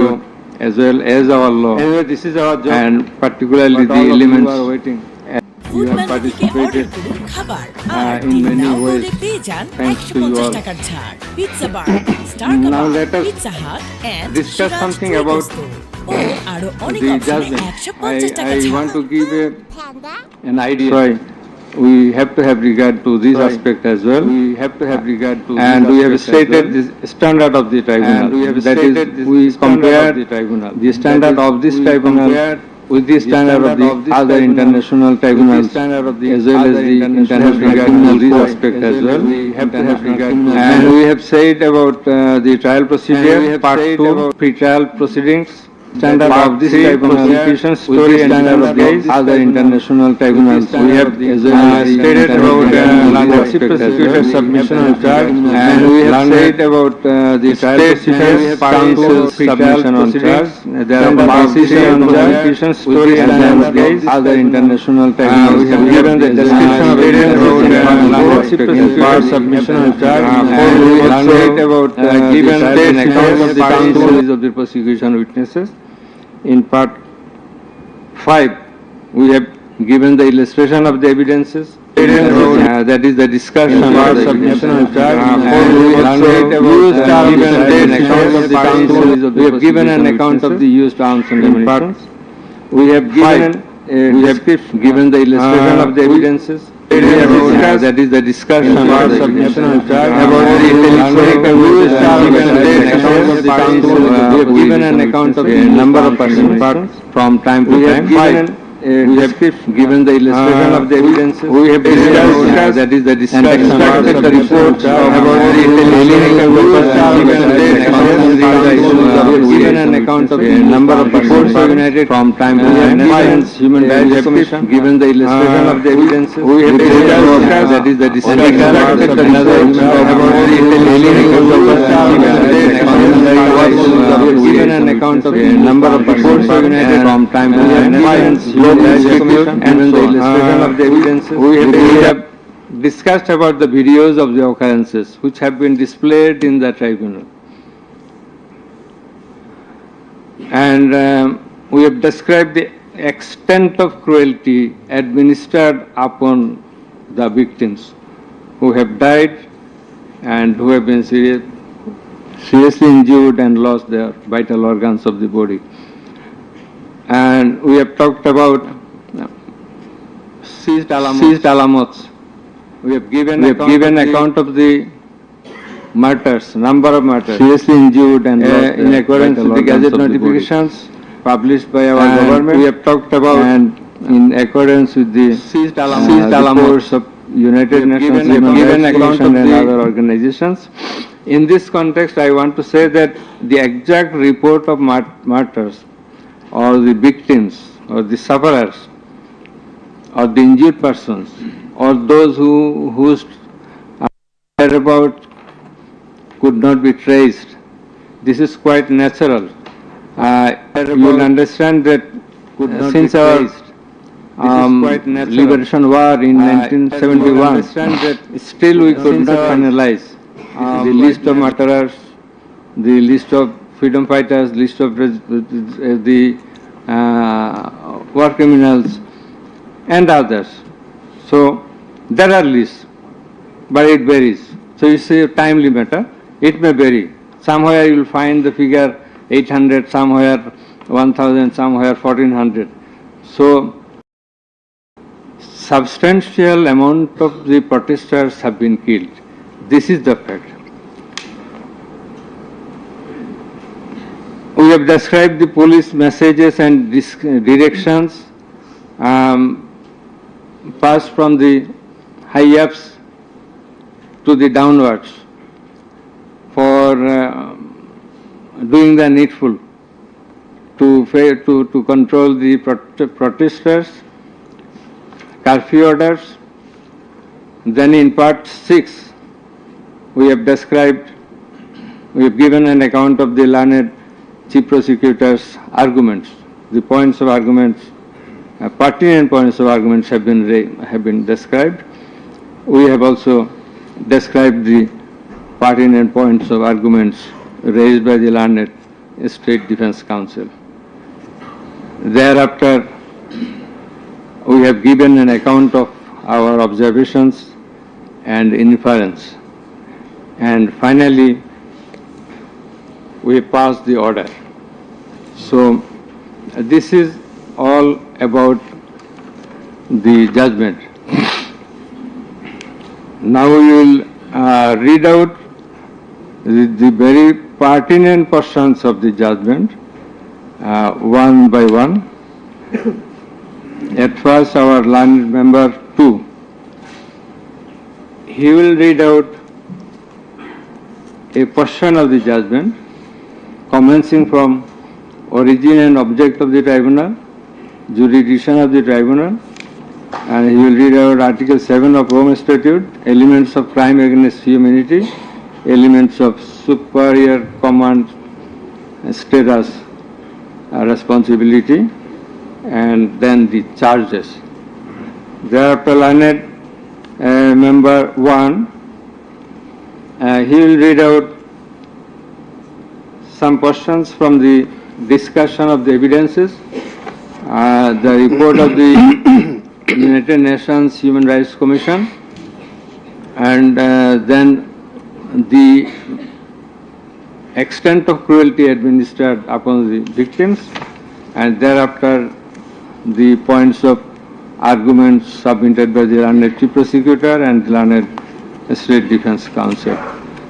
constitution as well as our law. Anyway, this is our job. And particularly the But all of you elements are waiting. you have participated in many ways. Thanks to you all. Now let us discuss something about the judgment. I want to give an idea. Sorry. We have to have regard to this aspect as well. We have to have regard to and we have stated the standard of the tribunal. And we have that is, we compare the standard of this tribunal with the standard of the other international tribunals as well as the international tribunal, this aspect as well. We have to have regard to and we have said about the trial procedure, part 2, pre-trial proceedings. Standard of this tribunal, prosecution story and standard of the other international tribunals. We have stated about chief prosecutor submission on charge, and we have said about the trial procedure, counsel submission on charge. There are prosecution on prosecution story and standard of the other international tribunals. We have given the description of about chief prosecutor submission on charge, and we have said about given the account of the counsel of the prosecution witnesses. In part 5, we have given the illustration of the evidences. That is the discussion of the submission of charge. We have given an account of the used arms and ammunition. We have given the illustration of the evidences. That is the discussion of the submission of charge about the used arms and ammunition. We have given an account of the number of persons from time to time. We have given the illustration of the evidences. We have discussed that is the discussion of the report about the we have given an account of the number of persons united from time to time. Human Rights Commission given the illustration of the evidences. We have discussed that is the discussion of the given an account of the number of persons united from time to time. And the illustration of the evidences. We have discussed about the videos of the occurrences which have been displayed in the tribunal. And we have described the extent of cruelty administered upon the victims who have died and who have been seriously injured and lost their vital organs of the body. And we have talked about seized alamots. We have given account of the murders, number of murders, seriously injured and in accordance with the Gazette notifications published by our government. We have talked about and in accordance with the seized alamots of United Nations given account of and other organizations. In this context, I want to say that the exact report of martyrs or the victims or the sufferers or the injured persons or those whose whereabouts could not be traced. This is quite natural. You will understand that since our liberation war in 1971, still we could not finalize the list of martyrs, the list of freedom fighters, list of the war criminals and others. So there are lists, but it varies. So it's a timely matter. It may vary. Somewhere you will find the figure 800, somewhere 1000, somewhere 1400. So substantial amount of the protesters have been killed. This is the fact. We have described the police messages and directions passed from the high-ups to the downwards for doing the needful to control the protesters, curfew orders. Then in part 6, we have described, we have given an account of the learned Chief Prosecutor's arguments. The points of arguments, pertinent points of arguments have been described. We have also described the pertinent points of arguments raised by the learned State Defence Council. Thereafter, we have given an account of our observations and inference. And finally, we passed the order. So, this is all about the judgment. Now we will read out the very pertinent portions of the judgment one by one. At first, our learned member 2, he will read out a portion of the judgment commencing from origin and object of the tribunal, jurisdiction of the tribunal, and he will read out Article 7 of Rome Statute, elements of crime against humanity, elements of superior command status, responsibility, and then the charges. Thereafter, learned member 1, he will read out some portions from the discussion of the evidences, the report of the United Nations Human Rights Commission, and then the extent of cruelty administered upon the victims, and thereafter the points of arguments submitted by the learned chief prosecutor and the learned State Defence Council.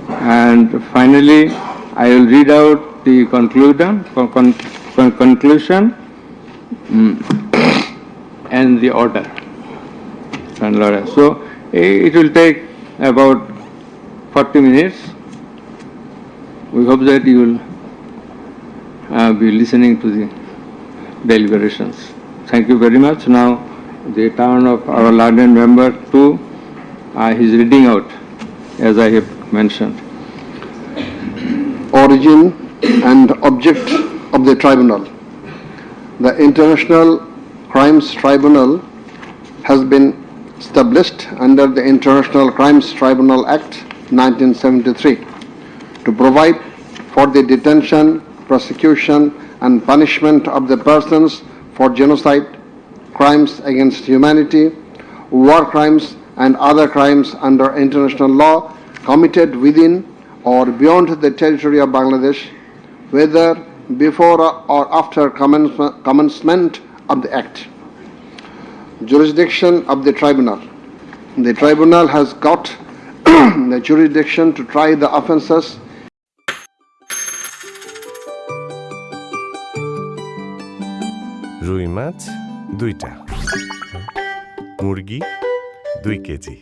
And finally, I will read out the conclusion and the order. So it will take about 40 minutes. We hope that you will be listening to the deliberations. Thank you very much. Now the turn of our learned member 2, he is reading out as I have mentioned. Origin and object of the tribunal. The International Crimes Tribunal has been established under the International Crimes Tribunal Act 1973 to provide for the detention, prosecution and punishment of the persons for genocide, crimes against humanity, war crimes and other crimes under international law committed within or beyond the territory of Bangladesh, whether before or after commencement of the Act. Jurisdiction of the Tribunal. The Tribunal has got the jurisdiction to try the offences রুই মাছ 2টা, মুরগি 2 KG,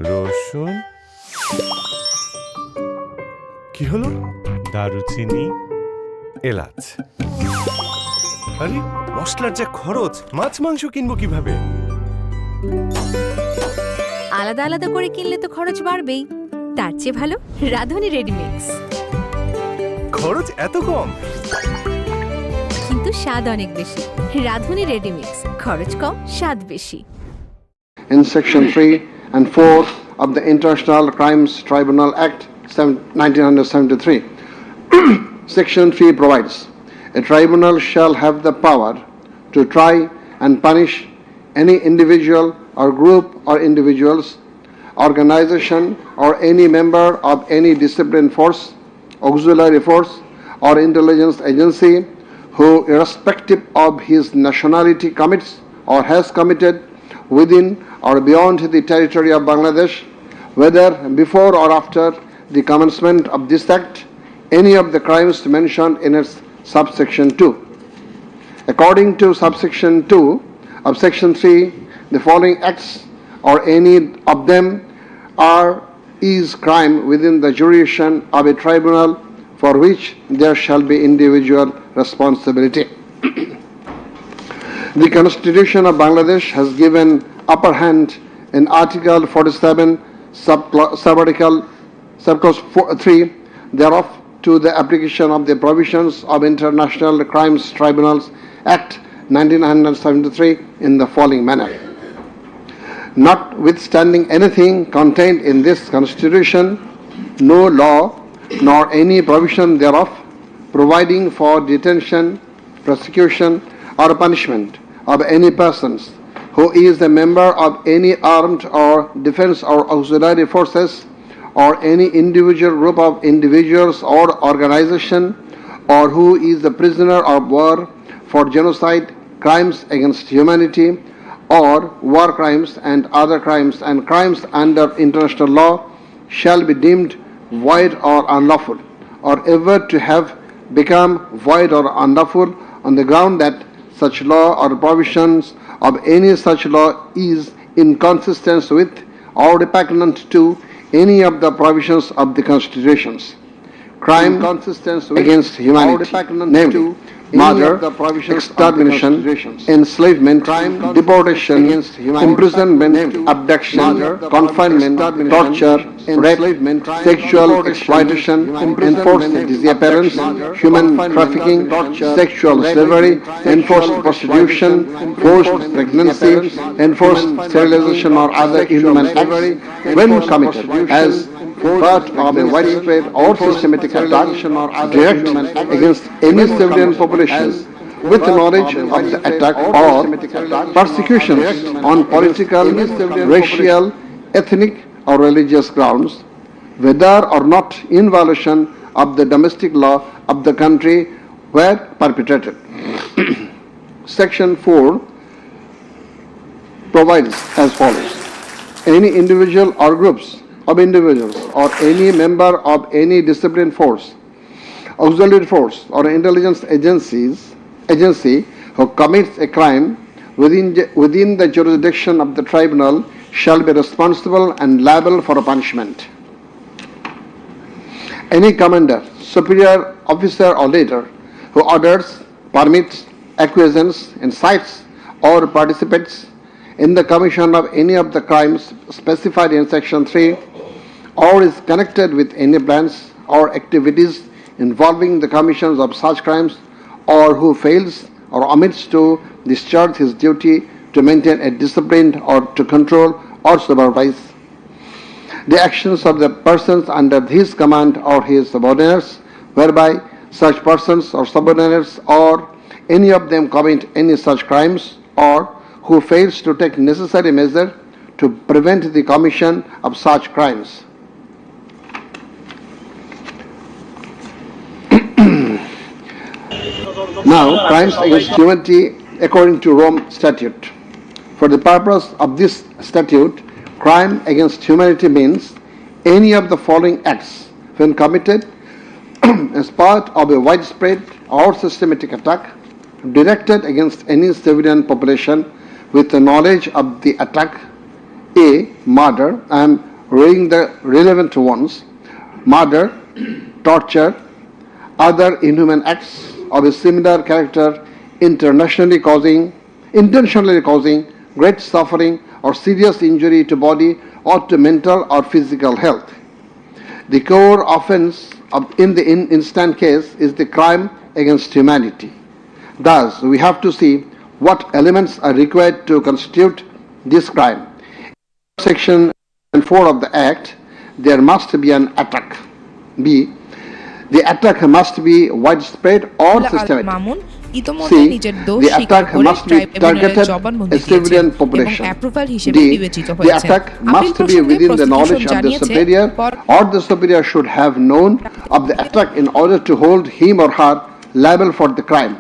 রসুন, কি হলো, দারুচিনি, এলাচ। আরে মশলার যা খরচ, মাছ মাংস কিনবো কিভাবে? আলাদা আলাদা করে কিনলে তো খরচ বাড়বেই, তার চেয়ে ভালো রাঁধুনি রেডিমিক্স। খরচ এত কম কিন্তু স্বাদ অনেক বেশি। রাঁধুনি রেডিমিক্স, খরচ কম, স্বাদ বেশি। In Section 3 and 4 of the International Crimes Tribunal Act 1973. Section 3 provides, a tribunal shall have the power to try and punish any individual or group or individuals, organization or any member of any disciplined force, auxiliary force or intelligence agency who, irrespective of his nationality, commits or has committed within or beyond the territory of Bangladesh, whether before or after the commencement of this Act, any of the crimes mentioned in its subsection 2. According to subsection 2 of section 3, the following acts or any of them is crime within the jurisdiction of a tribunal for which there shall be individual responsibility. The Constitution of Bangladesh has given upper hand in Article 47, subclause 3 thereof to the application of the provisions of International Crimes Tribunals Act 1973 in the following manner. Notwithstanding anything contained in this Constitution, no law nor any provision thereof providing for detention, prosecution, or punishment of any persons who is a member of any armed or defense or auxiliary forces or any individual group of individuals or organization, or who is a prisoner of war for genocide, crimes against humanity, or war crimes and other crimes and crimes under international law shall be deemed void or unlawful, or ever to have become void or unlawful on the ground that such law or provisions of any such law is inconsistent with or repugnant to any of the provisions of the constitutions. Crime against humanity, namely murder, extermination, enslavement, deportation, imprisonment, abduction, confinement, torture, rape, sexual exploitation, enforced disappearance, human trafficking, sexual slavery, enforced prostitution, forced pregnancy, enforced sterilization or other inhuman acts when committed as part of a widespread or systematic attack direct against any civilian population with knowledge of the attack or persecutions on political, racial, ethnic or religious grounds, whether or not in violation of the domestic law of the country were perpetrated. Section 4 provides as follows: any individual or groups of individuals or any member of any disciplined force, auxiliary force or intelligence agency who commits a crime within the jurisdiction of the tribunal shall be responsible and liable for a punishment. Any commander, superior officer or leader who orders, permits, acquiesces, incites or participates in the commission of any of the crimes specified in Section 3 or is connected with any plans or activities involving the commissions of such crimes, or who fails or omits to discharge his duty to maintain a disciplined or to control or supervise the actions of the persons under his command or his subordinates, whereby such persons or subordinates or any of them commit any such crimes, or who fails to take necessary measure to prevent the commission of such crimes. Now, crimes against humanity according to Rome Statute. For the purpose of this statute, crime against humanity means any of the following acts when committed as part of a widespread or systematic attack directed against any civilian population with the knowledge of the attack: A. Murder. I am reading the relevant ones: murder, torture, other inhuman acts of a similar character intentionally causing great suffering or serious injury to body or to mental or physical health. The core offense in the instant case is the crime against humanity. Thus, we have to see what elements are required to constitute this crime. Section 4 of the Act, there must be an attack. B. The attack must be widespread or systematic. C. The attack must be targeted a civilian population. D. The attack must be within the knowledge of the superior, or the superior should have known of the attack in order to hold him or her liable for the crime.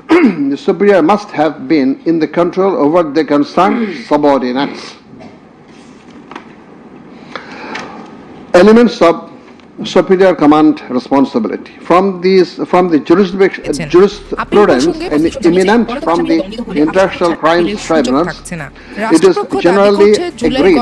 The superior must have been in the control over the concerned subordinates. Elements of superior command responsibility. From the jurisprudence eminent from the international crimes tribunals, it is generally agreed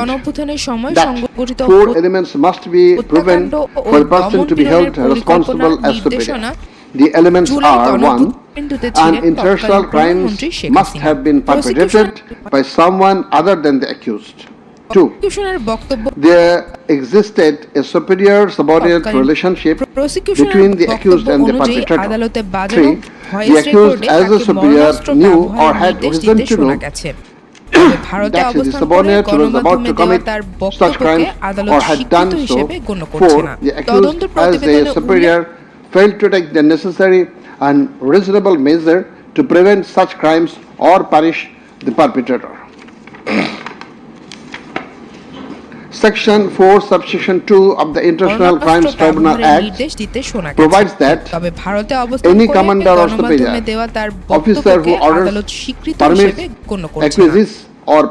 that 4 elements must be proven for a person to be held responsible as superior. The elements are: 1. An international crime must have been perpetrated by someone other than the accused. 2. There existed a superior subordinate relationship between the accused and the perpetrator. 3. The accused as a superior knew or had reason to know ভারতে that the অবস্থান করে subordinate was about গণমাধ্যমে to দেওয়া commit তার such বক্তব্যকে crimes আদালত or had স্বীকৃত done so. হিসেবে গণ্য করছে 4. না। The তদন্ত accused as প্রতিবেদনে a উল্লেখ superior failed to take the necessary and reasonable measure to prevent such crimes or punish the perpetrator. Section 4, subsection 2 of the International Crimes পরমাণু Tribunal ব্যবহারের Act নির্দেশ দিতে শোনা গেছে। provides that তবে ভারতে অবস্থান any করে commander or গণমাধ্যমে superior দেওয়া তার officer বক্তব্যকে who orders, আদালত স্বীকৃত permits, হিসেবে গণ্য করছে না। acquiesces or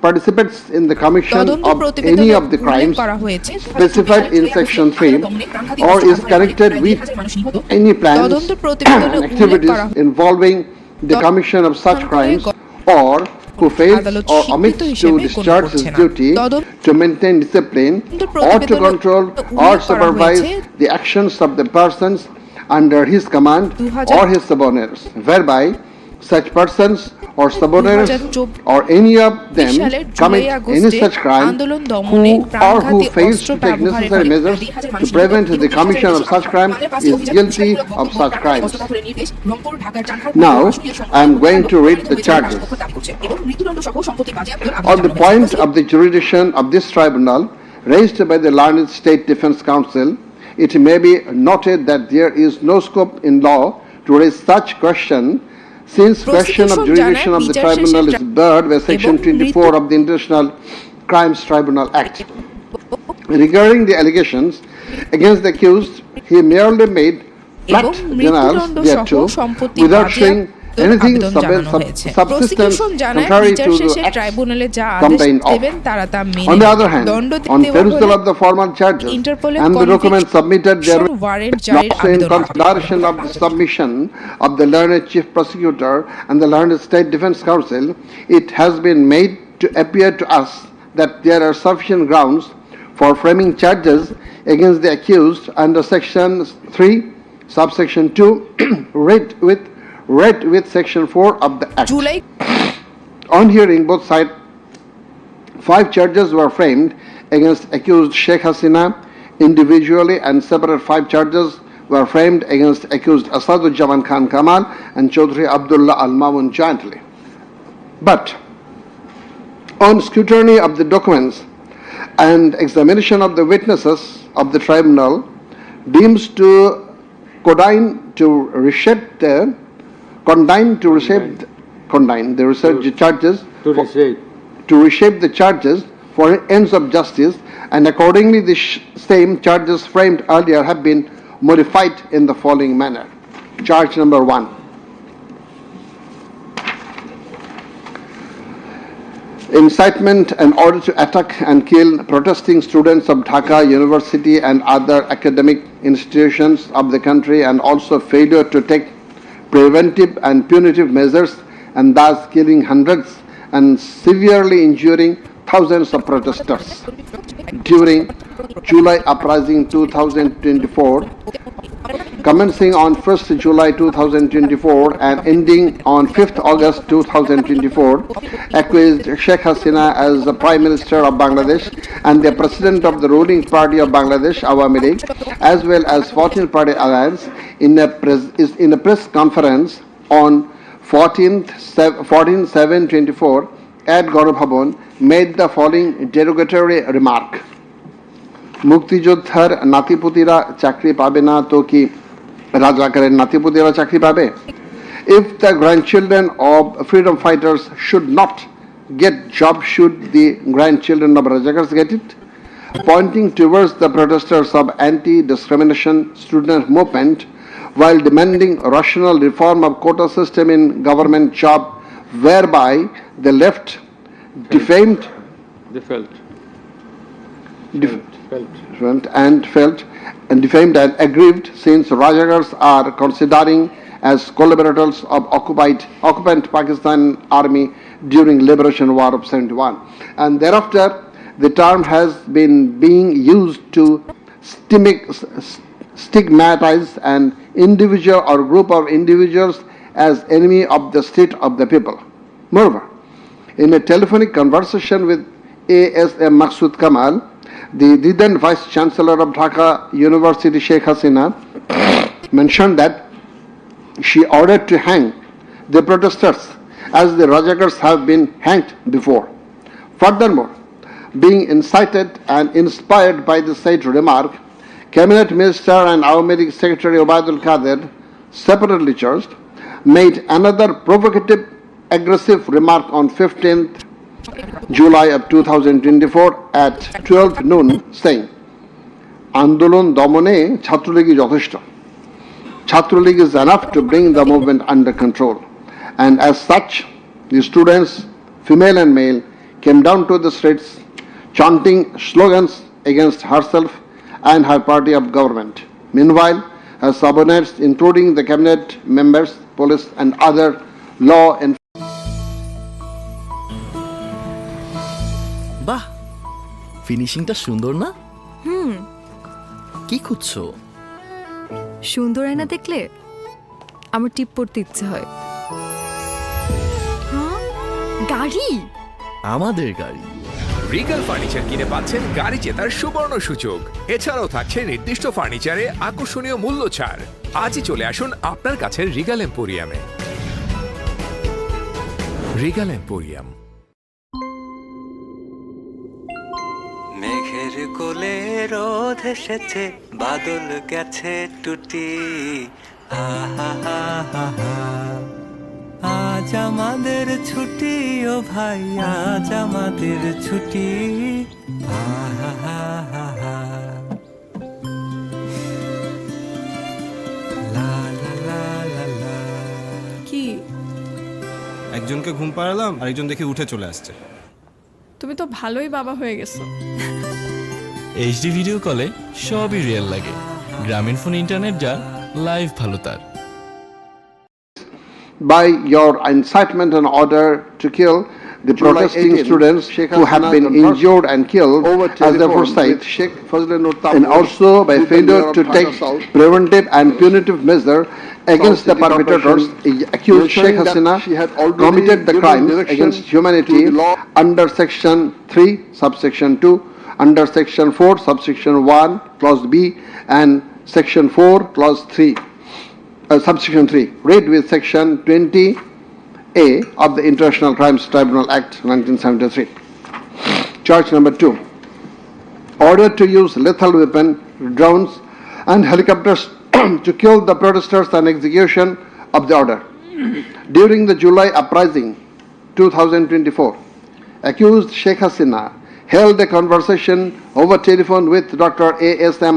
participates in the commission তদন্ত of প্রতিবেদনে any of the উল্লেখ crimes করা হয়েছে specified in section 3 or is connected with any plans তদন্ত প্রতিবেদনে and উল্লেখ activities করা involving the commission of such crimes or who fails আদালত or স্বীকৃত omits to হিসেবে গণ্য discharge his করছে না। duty তদন্ত to maintain discipline or to প্রতিবেদনে control উল্লেখ or করা supervise হয়েছে the actions of the persons under his command 2000 or his subordinates, whereby such persons or subordinates 2024 or any of them সালের commit July any আগস্টে such crime আন্দোলন who দমনে or who প্রাণঘাতী fails অস্ত্র to take ব্যবহারের necessary ফলে measures to prevent the commission of such crime is guilty of such crimes. Now, I am going to read the charges. On the point of the jurisdiction of this tribunal raised by the learned State Defence Council, it may be noted that there is no scope in law to raise such question, since question of jurisdiction of the tribunal is barred by section 24 of the International Crimes Tribunal Act. Regarding the allegations against the accused, he merely made flat denials thereto without showing anything subsistent contrary to the acts contained of. On the other hand, on perusal of the formal charges and the documents submitted there, also in consideration of the submission of the learned Chief Prosecutor and the learned State Defence Council, it has been made to appear to us that there are sufficient grounds for framing charges against the accused under section 3, subsection 2, read with section 4 of the Act. On hearing both sides, 5 charges were framed against accused Sheikh Hasina individually, and separate 5 charges were framed against accused Asaduzzaman Khan Kamal and Chaudhry Abdullah Al Mamun jointly. But on scrutiny of the documents and examination of the witnesses of the tribunal deems to condign to reshape the charges to reshape the charges for ends of justice, and accordingly the same charges framed earlier have been modified in the following manner. Charge number 1. Incitement in order to attack and kill protesting students of Dhaka University and other academic institutions of the country, and also failure to take preventive and punitive measures, and thus killing hundreds and severely injuring thousands of protesters during July Uprising 2024, commencing on 1st July 2024 and ending on 5th August 2024, accused Sheikh Hasina as the Prime Minister of Bangladesh and the President of the ruling party of Bangladesh, Awami League, as well as 14th Party Alliance, in a press conference on 14/7/24 at Gaurav Bhavan, made the following derogatory remark. মুক্তিযোদ্ধার নাতিপুতিরা চাকরি পাবে না তো কি রাজাকারের নাতিপুতিরা চাকরি পাবে? If the grandchildren of freedom fighters should not get job, should the grandchildren of rajakars get it? Pointing towards the protesters of anti-discrimination student movement while demanding rational reform of quota system in government job, whereby the left defamed and aggrieved, since Rajakars are considering as collaborators of occupant Pakistan army during liberation war of 71, and thereafter the term has been being used to stigmatize an individual or group of individuals as enemy of the state of the people. Moreover, in a telephonic conversation with ASM Maksud Kamal, the then Vice Chancellor of Dhaka University, Sheikh Hasina, mentioned that she ordered to hang the protesters as the Rajakars have been hanged before. Furthermore, being incited and inspired by the said remark, Cabinet Minister and Awami League Secretary Obaidul Qadir, separately charged, made another provocative, aggressive remark on 15th July of 2024 at 12 noon, saying, Andolon Domone Chhatraligi Jotheshto. Chhatraligi is enough to bring the movement under control. And as such, the students, female and male, came down to the streets chanting slogans against herself and her party of government. Meanwhile, her subordinates, including the cabinet members, police and other law enforcement. বাহ, ফিনিশিংটা সুন্দর না? কি খুঁজছো? সুন্দর আয়না দেখলে আমার টিপ পড়তে ইচ্ছে হয়। গাড়ি, আমাদের গাড়ি। রিগাল ফার্নিচার কিনে পাচ্ছেন গাড়ি জেতার সুবর্ণ সুযোগ। এছাড়াও থাকছে নির্দিষ্ট ফার্নিচারে আকর্ষণীয় মূল্য ছাড়। আজই চলে আসুন আপনার কাছের রিগাল এম্পোরিয়ামে। Regal emporium. মেঘের কোলে রোদ এসেছে, বাদল গেছে টুটি, আজ আমাদের ছুটি, ও ভাই আজ আমাদের ছুটি, কি একজনকে ঘুম পাড়ালাম, আরেকজন দেখে উঠে চলে আসছে। তুমি তো ভালোই বাবা হয়ে গেছো। এইচডি ভিডিও কলে সবই রিয়েল লাগে। গ্রামীণ ফোন ইন্টারনেট যার, লাইভ ভালো তার। By your incitement and order to kill the protesting students who have been injured and killed as their foresight, and also by failure to take preventive and punitive measure against the perpetrators, accused Sheikh Hasina committed the crimes against humanity under Section 3, Subsection 2, under Section 4, Subsection 1, Clause B, and Section 4, Clause 3. Subsection 3, read with Section 20A of the International Crimes Tribunal Act 1973. Charge number 2, order to use lethal weapon, drones and helicopters to kill the protesters and execution of the order. During the July uprising 2024, accused Sheikh Hasina held a conversation over telephone with Dr. A.S.M.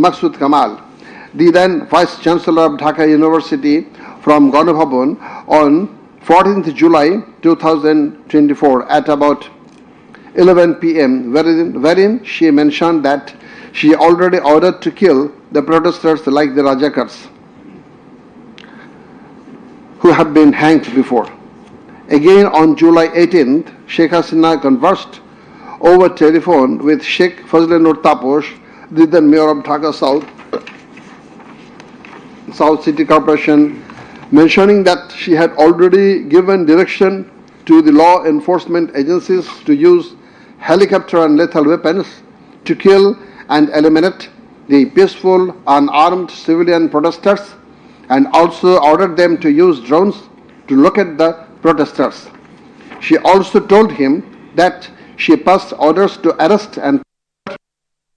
Maqsood Kamal, the then Vice Chancellor of Dhaka University, from Ganabhavan on 14th July 2024 at about 11 p.m., wherein she mentioned that she already ordered to kill the protesters like the Rajakars who have been hanged before. Again on July 18th, Sheikh Hasina conversed over telephone with Sheikh Fazlanur Taposh, the then Mayor of Dhaka South City Corporation, mentioning that she had already given direction to the law enforcement agencies to use helicopter and lethal weapons to kill and eliminate the peaceful, unarmed civilian protesters, and also ordered them to use drones to locate the protesters. She also told him that she passed orders to arrest and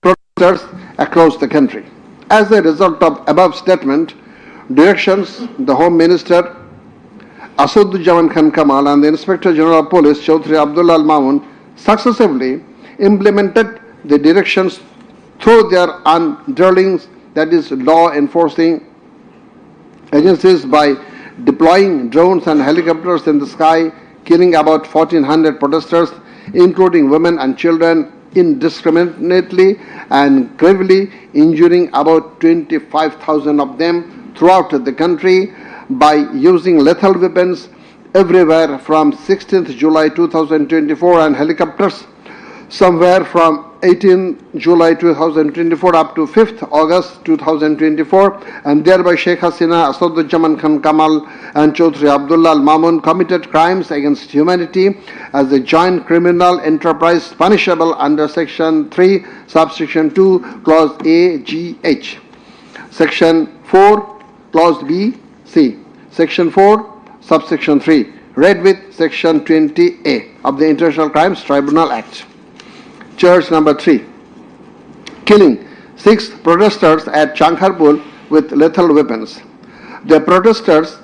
protesters across the country. As a result of above statement, directions, the Home Minister Asaduzzaman Khan Kamal and the Inspector General of Police Chaudhry Abdullah Al Mamun successively implemented the directions through their underlings, that is law enforcing agencies, by deploying drones and helicopters in the sky, killing about 1,400 protesters, including women and children, indiscriminately and gravely injuring about 25,000 of them throughout the country by using lethal weapons everywhere from 16th July 2024 and helicopters somewhere from 18 July 2024 up to 5th August 2024, and thereby Sheikh Hasina, Asaduzzaman Khan Kamal and Chaudhry Abdullah Al Mamun committed crimes against humanity as a joint criminal enterprise punishable under Section 3, Subsection 2, Clause A, G, H, Section 4, Clause B, C, Section 4, Subsection 3, read with Section 20A of the International Crimes Tribunal Act. Charge number 3, killing 6 protesters at Chankharpur with lethal weapons. The protesters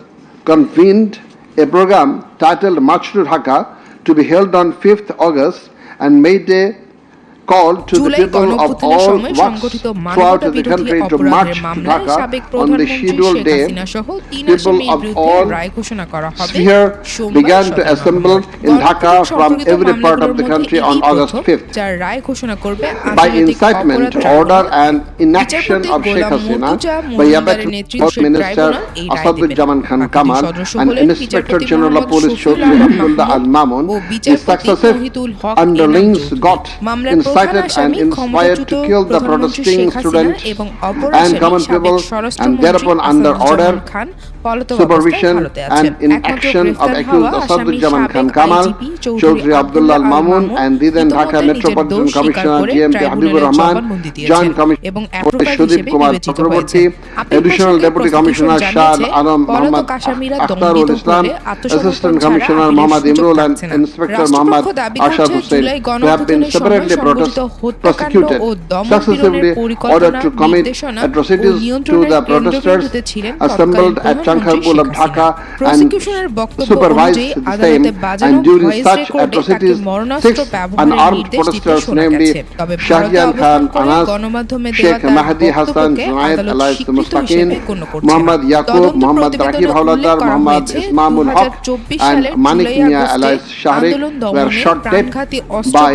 convened a program titled March to Dhaka to be held on 5th August and made a call to the people of all walks throughout the country to march to Dhaka on the scheduled day. People of all sphere began to assemble in Dhaka from every part of the country on August 5th. By incitement, order and inaction of Sheikh Hasina, by Abed Minister Asaduজ্জামান Khan Kamal and Inspector General of Police Chaudhry Abdullah Al Mamun, his successive underlings got incited and inspired to kill the protesting students and common people, and thereupon under order, supervision and in action of accused Asaduজ্জামান Khan Kamal, Chaudhry Abdullah Al Mamun and the then Dhaka Metropolitan Commissioner GMP Habibur Rahman, Joint Commissioner Sudip Kumar Chakraborty, Additional Deputy Commissioner Shah Alam Muhammad Akhtarul Islam, Assistant Commissioner Muhammad Imrul and Inspector Muhammad Arshad Hussain, who have been separately prosecuted, successively ordered to commit atrocities to the protesters assembled at Chankharpur of Dhaka and supervised the same, and during such atrocities 6 unarmed protesters, namely Shahriyan Khan Anas, Sheikh Mahdi Hassan Junaid alias Mustaqin, Muhammad Yaqub, Muhammad Rakib Hawladar, Muhammad Ismamul Haq and Manik Mia alias Shahrik were shot dead by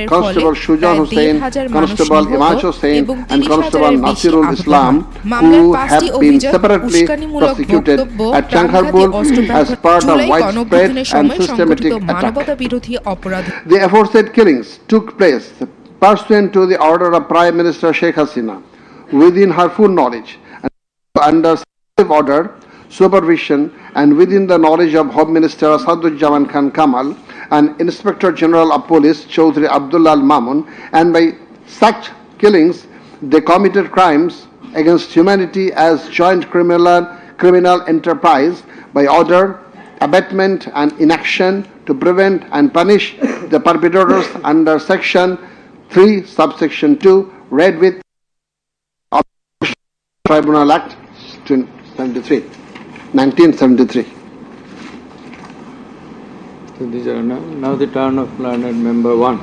Constable Shujan Hussain, Constable Imaj Hussain and Constable Nasirul Islam, who have been separately prosecuted at Chankharpur as part of widespread and systematic attack. The aforesaid killings took place pursuant to the order of Prime Minister Sheikh Hasina, within her full knowledge and under order, supervision and within the knowledge of Home Minister Asaduজ্জামান Khan Kamal and Inspector General of Police Chaudhry Abdullah Al Mamun, and by such killings they committed crimes against humanity as joint criminal enterprise by order, abatement and inaction to prevent and punish the perpetrators under Section 3, subsection 2, read with Tribunal Act 1973. So these are now the turn of learned member 1.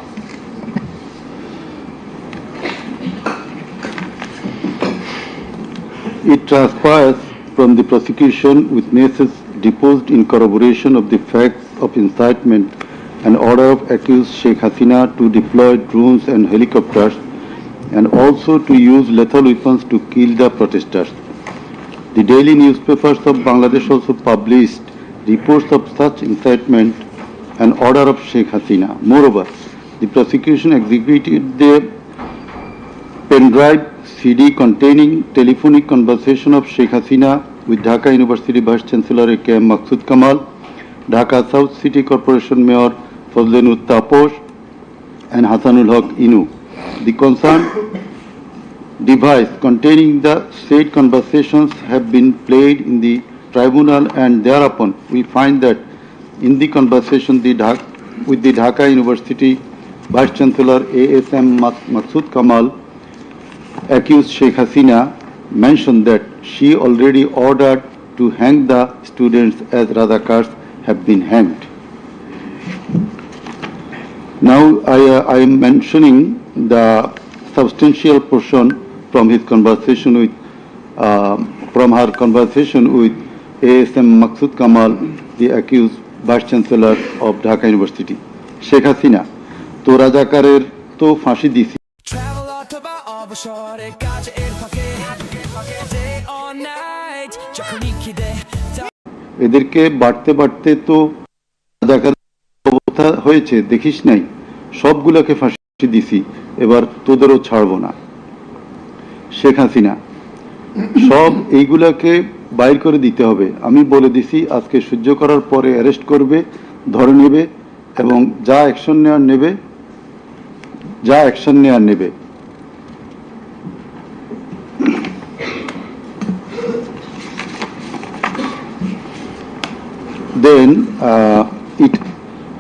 It transpires from the prosecution witnesses deposed in corroboration of the facts of incitement and order of accused Sheikh Hasina to deploy drones and helicopters and also to use lethal weapons to kill the protesters. The daily newspapers of Bangladesh also published reports of such incitement and order of Sheikh Hasina. Moreover, the prosecution exhibited the pendrive CD containing telephonic conversation of Sheikh Hasina with Dhaka University Vice Chancellor A.K.M. Maqsood Kamal, Dhaka South City Corporation Mayor Fazlenur Taposh and Hasanul Haq Inu. The concerned device containing the said conversations have been played in the tribunal, and thereupon we find that in the conversation with the Dhaka University Vice Chancellor A.S.M. Maqsood Kamal, accused Sheikh Hasina mentioned that she already ordered to hang the students as Razakars have been hanged. Now I am mentioning the substantial portion from his conversation with from her conversation with A.S.M. Maqsood Kamal, the accused Vice Chancellor of Dhaka University. Sheikh Hasina, to Razakarer to ফাঁসি দিছি। এদেরকে বাড়তে বাড়তে তো রাজাকার অবস্থা হয়েছে, দেখিস নাই, সবগুলোকে ফাঁসি দিছি, এবার তোদেরও ছাড়বো না। শেখ হাসিনা, সব এইগুলাকে বাইর করে দিতে হবে। আমি বলে দিছি আজকে সহ্য করার পরে অ্যারেস্ট করবে, ধরে নেবে এবং যা অ্যাকশন নেওয়ার নেবে। Then it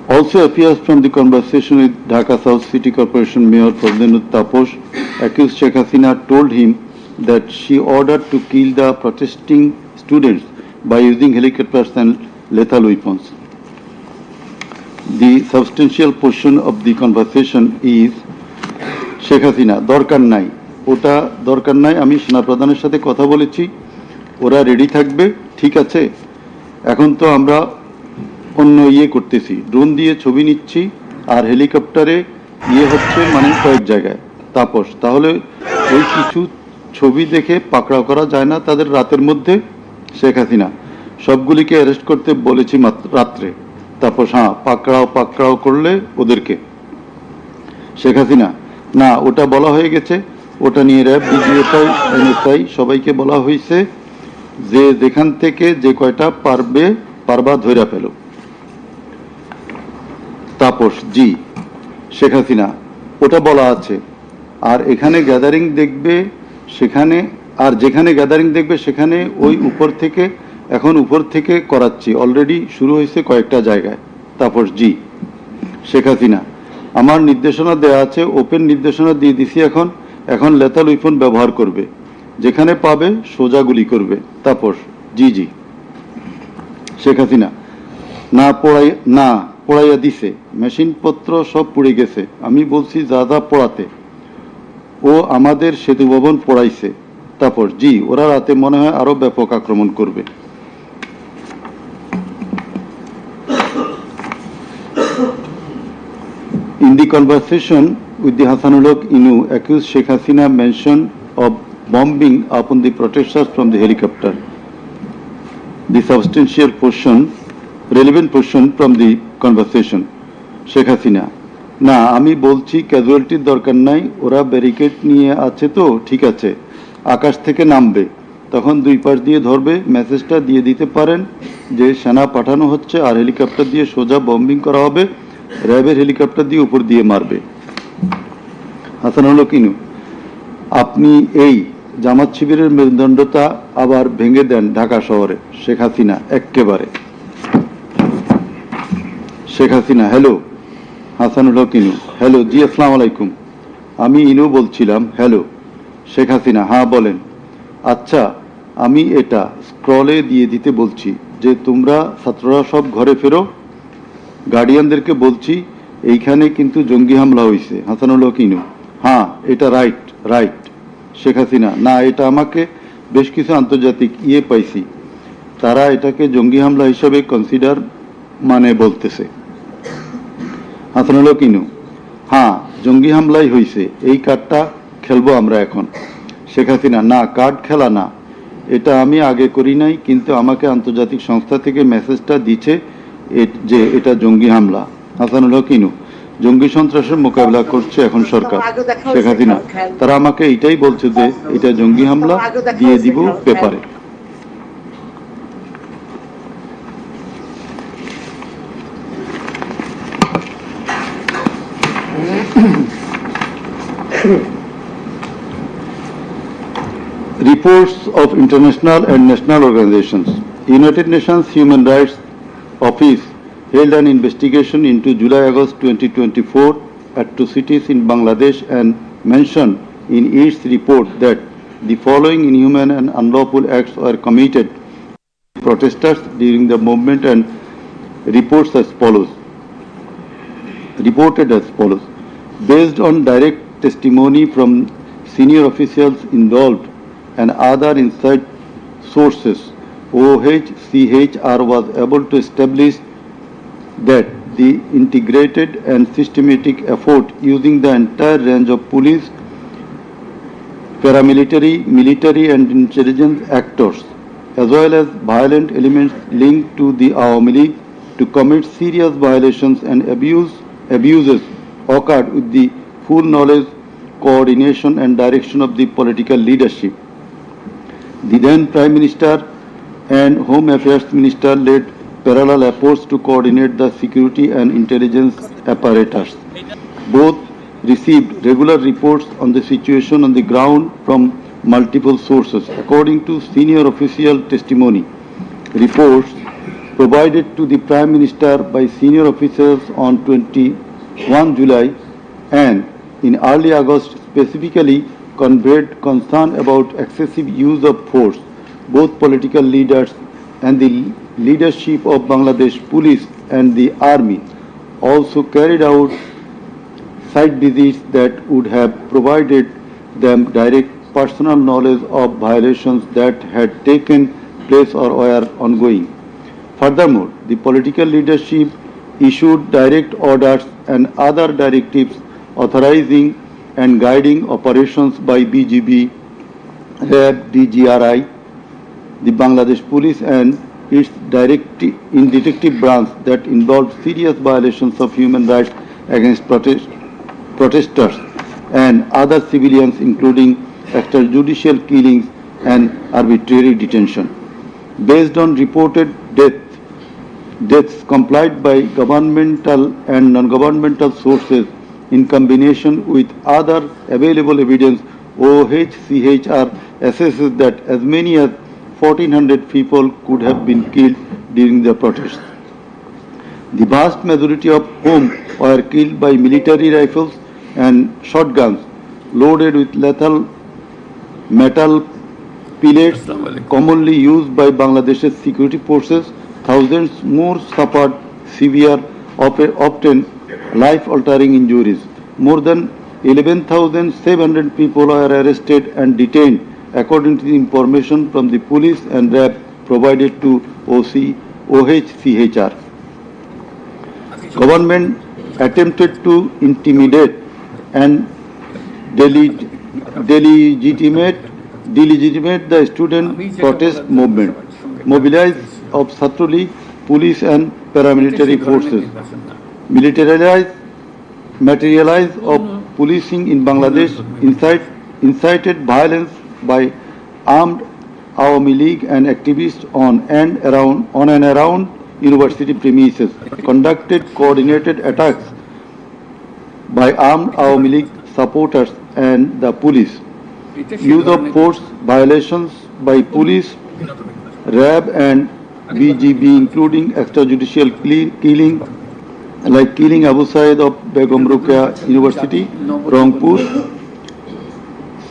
also appears from the conversation with Dhaka South City Corporation Mayor Fazlinur Taposh, accused Sheikh Hasina told him that she ordered to kill the protesting students by using helicopters and lethal weapons. The substantial portion of the conversation is Sheikh Hasina, দরকার নাই, ওটা দরকার নাই, আমি সেনাপ্রধানের সাথে কথা বলেছি, ওরা রেডি থাকবে, ঠিক আছে। এখন তো আমরা অন্য করতেছি, ড্রোন দিয়ে ছবি নিচ্ছি আর হেলিকপ্টারে হচ্ছে মানে কয়েক জায়গায়। তাপস, তাহলে ওই কিছু ছবি দেখে পাকড়াও করা যায় না তাদের রাতের মধ্যে? শেখ হাসিনা, সবগুলিকে অ্যারেস্ট করতে বলেছি রাত্রে। তাপস, হ্যাঁ, পাকড়াও করলে ওদেরকে। শেখ হাসিনা, না, ওটা বলা হয়ে গেছে, ওটা নিয়ে র্যাব, ডিজিএফআই, এনএসআই সবাইকে বলা হয়েছে যে যেখান থেকে যে কয়টা পারবা ধইরা পেল। তাপস, জি। শেখ হাসিনা, ওটা বলা আছে, আর এখানে গ্যাদারিং দেখবে সেখানে, আর যেখানে গ্যাদারিং দেখবে সেখানে ওই উপর থেকে করাচ্ছি, অলরেডি শুরু হয়েছে কয়েকটা জায়গায়। তাপস, জি। শেখ হাসিনা, আমার নির্দেশনা দেওয়া আছে, ওপেন নির্দেশনা দিয়ে দিছি, এখন লেথাল উইপন ব্যবহার করবে, যেখানে পাবে সোজা গুলি করবে। তাপস, জি জি। শেখ হাসিনা, না পোড়াইয়া দিছে, মেশিনপত্র সব পুড়ে গেছে, আমি বলছি যা পোড়াতে, ও আমাদের সেতু ভবন পোড়াইছে। তাপস, জি, ওরা রাতে মনে হয় আরো ব্যাপক আক্রমণ করবে। In the conversation with the Hasanullah Inu, accused Sheikh Hasina mentioned of bombing upon the protesters from the helicopter. The substantial portion, relevant portion from the conversation. Sheikh Hasina, না, আমি বলছি ক্যাজুয়ালিটির দরকার নাই, ওরা ব্যারিকেড নিয়ে আছে তো ঠিক আছে, আকাশ থেকে নামবে, তখন দুই পাশ দিয়ে ধরবে, মেসেজটা দিয়ে দিতে পারেন যে সেনা পাঠানো হচ্ছে আর হেলিকপ্টার দিয়ে সোজা বম্বিং করা হবে, র্যাবের হেলিকপ্টার দিয়ে উপর দিয়ে মারবে। হাসানুল কিনু, আপনি এই জামাত শিবিরের মেরুদণ্ডতা আবার ভেঙে দেন ঢাকা শহরে। শেখ হাসিনা, এক্কেবারে। শেখ হাসিনা, হ্যালো। হাসানুল কিনু, হ্যালো, জি, আসসালামু আলাইকুম, আমি ইনু বলছিলাম। হ্যালো। শেখ হাসিনা, হ্যাঁ বলেন। আচ্ছা, আমি এটা স্ক্রলে দিয়ে দিতে বলছি যে তোমরা ছাত্ররা সব ঘরে ফেরো, গার্ডিয়ানদেরকে বলছি এইখানে কিন্তু জঙ্গি হামলা হয়েছে। হাসানুল কিনু, হ্যাঁ, এটা রাইট। শেখ হাসিনা, না, এটা আমাকে বেশ কিছু আন্তর্জাতিক পাইছি, তারা এটাকে জঙ্গি হামলা হিসাবে কনসিডার বলতেছে। হাসানুল কিনু, হ্যাঁ, জঙ্গি হামলাই হয়েছে, এই কার্ডটা খেলবো আমরা এখন। শেখ হাসিনা, না, কার্ড খেলা না, এটা আমি আগে করি নাই, কিন্তু আমাকে আন্তর্জাতিক সংস্থা থেকে মেসেজটা দিচ্ছে যে এটা জঙ্গি হামলা। হাসানুল কিনু, জঙ্গি সন্ত্রাসের মোকাবিলা করছে এখন সরকার। শেখ হাসিনা, তারা আমাকে এটাই বলছে যে এটা জঙ্গি হামলা, দিয়ে দিব পেপারে। Reports of international and national organizations. United Nations Human Rights Office held an investigation into July-August 2024 atrocities in Bangladesh and mentioned in its report that the following inhuman and unlawful acts were committed by protesters during the movement and reported as follows. Based on direct testimony from senior officials involved and other inside sources, OHCHR was able to establish that the integrated and systematic effort using the entire range of police, paramilitary, military and intelligence actors, as well as violent elements linked to the Awami League to commit serious violations and abuses occurred with the full knowledge, coordination and direction of the political leadership. The then Prime Minister and Home Affairs Minister led parallel efforts to coordinate the security and intelligence apparatus. Both received regular reports on the situation on the ground from multiple sources. According to senior official testimony, reports provided to the Prime Minister by senior officers on 21 July and in early August specifically conveyed concern about excessive use of force. Both political leaders and the leadership of Bangladesh Police and the Army also carried out site visits that would have provided them direct personal knowledge of violations that had taken place or were ongoing. Furthermore, the political leadership issued direct orders and other directives authorizing and guiding operations by BGB, RAB, DGRI, the Bangladesh Police and its detective branch that involved serious violations of human rights against protesters and other civilians, including extrajudicial killings and arbitrary detention. Based on reported deaths complied by governmental and non-governmental sources in combination with other available evidence, OHCHR assesses that as many as 1,400 people could have been killed during the protests. The vast majority of whom were killed by military rifles and shotguns loaded with lethal metal pellets commonly used by Bangladesh's security forces. Thousands more suffered severe, often life-altering injuries. More than 11,700 people were arrested and detained, according to the information from the police and RAB provided to OHCHR. Government attempted to intimidate and delegitimate the student protest movement, mobilized of Chhatra League, police and paramilitary forces, materialize of policing in Bangladesh, incited violence by armed Awami League and activists on and around university premises, conducted coordinated attacks by armed Awami League supporters and the police, use of force violations by police, RAB and BGB, including extrajudicial killing, like killing Abu Said of Begum Ruqayya University, Rangpur,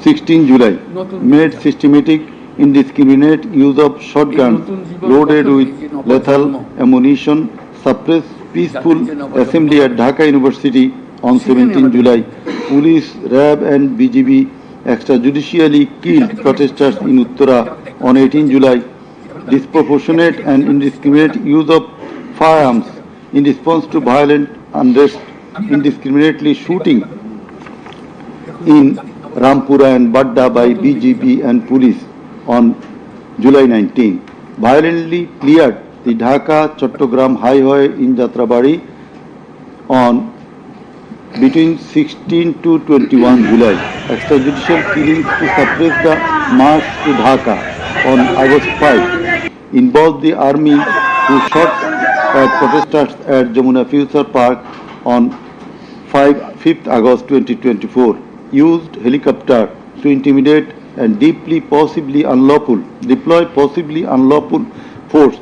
16 July, made systematic indiscriminate use of shotguns loaded with lethal ammunition, suppressed peaceful assembly at Dhaka University on 17 July. Police, RAB and BGB extrajudicially killed protesters in Uttara on 18 July. Disproportionate and indiscriminate use of firearms in response to violent unrest, indiscriminately shooting in Rampura and Badda by BGB and police on July 19. Violently cleared the Dhaka-Chattogram highway in Jatrabari on between 16 to 21 July. Extrajudicial killings to suppress the march to Dhaka on August 5 involved the army who shot at protesters at Jamuna Future Park on 5th August 2024, used helicopter to intimidate and deploy possibly unlawful force,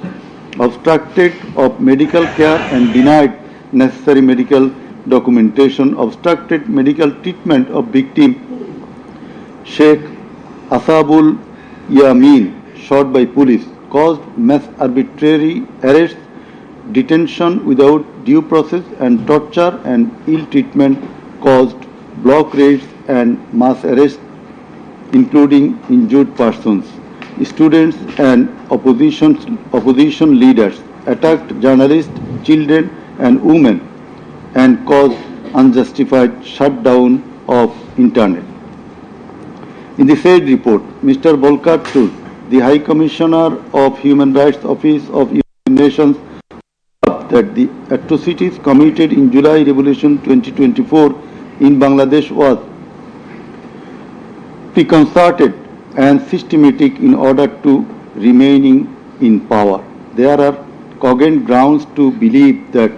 obstructed of medical care and denied necessary medical documentation, obstructed medical treatment of victim Sheikh Asabul Yamin, shot by police, caused mass arbitrary arrests, detention without due process and torture and ill treatment, caused block raids and mass arrests, including injured persons. Students and opposition leaders attacked journalists, children and women and caused unjustified shutdown of internet. In the said report, Mr. Volker Turk, the High Commissioner of Human Rights Office of United Nations, that the atrocities committed in July Revolution 2024 in Bangladesh was preconcerted and systematic in order to remaining in power. There are cogent grounds to believe that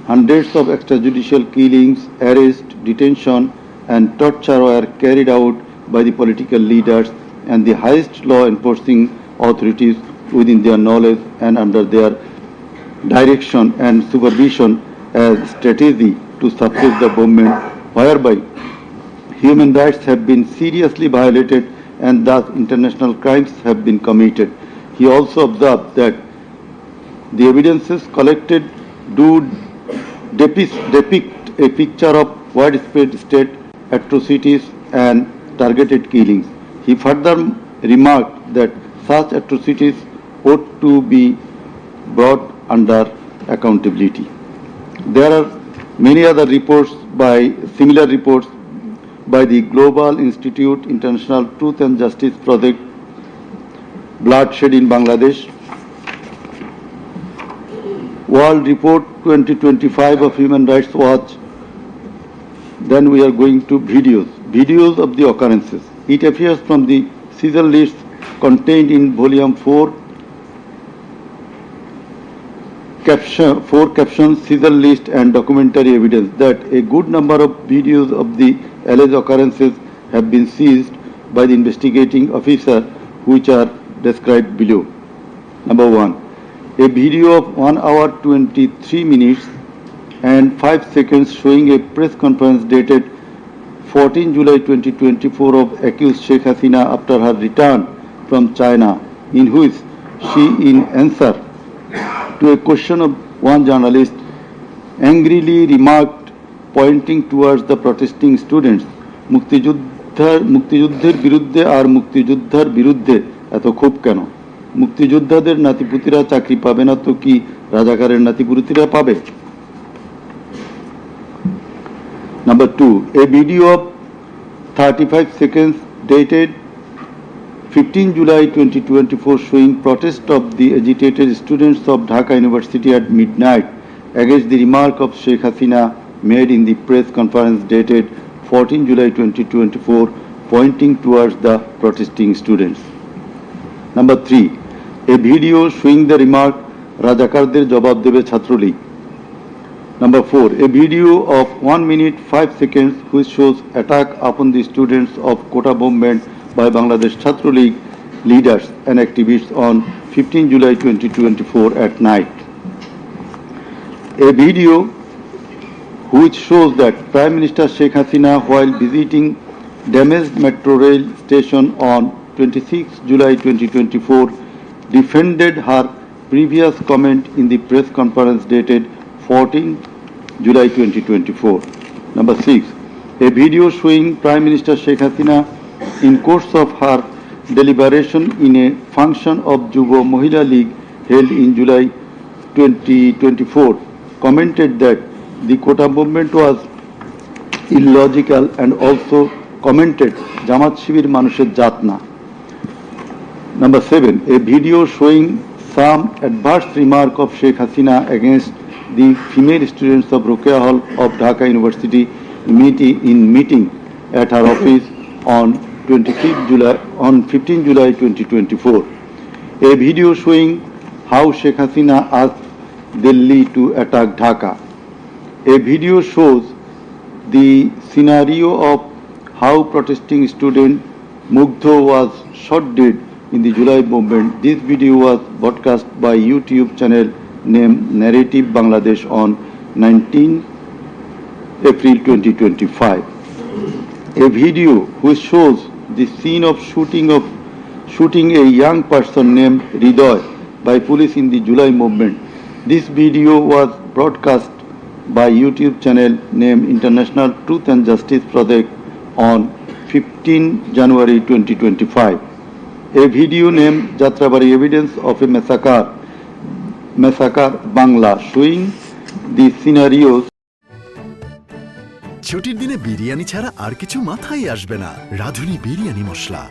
hundreds of extrajudicial killings, arrests, detention and torture were carried out by the political leaders and the highest law enforcing authorities within their knowledge and under their direction and supervision as strategy to suppress the movement, whereby human rights have been seriously violated and thus international crimes have been committed. He also observed that the evidences collected do depict a picture of widespread state atrocities and targeted killings. He further remarked that such atrocities ought to be brought under accountability. There are many other similar reports by the Global Institute International Truth and Justice Project, Bloodshed in Bangladesh, World Report 2025 of Human Rights Watch. Then we are going to videos of the occurrences. It appears from the Caesar lists contained in Volume 4, captions, Caesar list and documentary evidence that a good number of videos of the alleged occurrences have been seized by the investigating officer, which are described below. Number 1. A video of 1 hour 23 minutes and 5 seconds showing a press conference dated 14 July 2024 of accused Sheikh Hasina after her return from China, in which she, in answer to a question of one journalist, angrily remarked, pointing towards the protesting students, মুক্তিযুদ্ধের বিরুদ্ধে আর মুক্তিযোদ্ধার বিরুদ্ধে এত ক্ষোভ কেন? মুক্তিযোদ্ধাদের নাতিপুতিরা চাকরি পাবে না তো কি রাজাকারের নাতিপুতিরা পাবে? Number 2, a video of 35 seconds dated 15 July 2024 showing protest of the agitated students of Dhaka University at midnight against the remark of Sheikh Hasina made in the press conference dated 14 July 2024 pointing towards the protesting students. Number 3, a video showing the remark Rajakarder jawab debe Chhatrolig. Number 4, a video of 1 minute 5 seconds which shows attack upon the students of Kota movement by Bangladesh Chhatra League leaders and activists on 15 July 2024 at night. A video which shows that Prime Minister Sheikh Hasina, while visiting damaged metro rail station on 26 July 2024, defended her previous comment in the press conference dated 14 July 2024. Number 6, a video showing Prime Minister Sheikh Hasina in course of her deliberation in a function of Jubo Mohila League held in July 2024 commented that the Kota movement was illogical and also commented Jamaat Shibir Manusher Jatna. Number 7, a video showing some adverse remark of Sheikh Hasina against the female students of Ruqayya Hall of Dhaka University meeting at her office on 15 July 2024. A video showing how Sheikh Hasina asked Delhi to attack Dhaka. A video shows the scenario of how protesting student Mugdho was shot dead in the July movement. This video was broadcast by YouTube channel named Narrative Bangladesh on 19 April 2025. A video which shows the scene of shooting a young person named Ridoy by police in the July movement. This video was broadcast by YouTube channel named International Truth and Justice Project on 15 January 2025. A video named Jatrabari Evidence of a Massacre Bangla showing the scenarios. ছুটির দিনে বিরিয়ানি ছাড়া আর কিছু মাথায় আসবে না। রাঁধুনি বিরিয়ানি মশলা।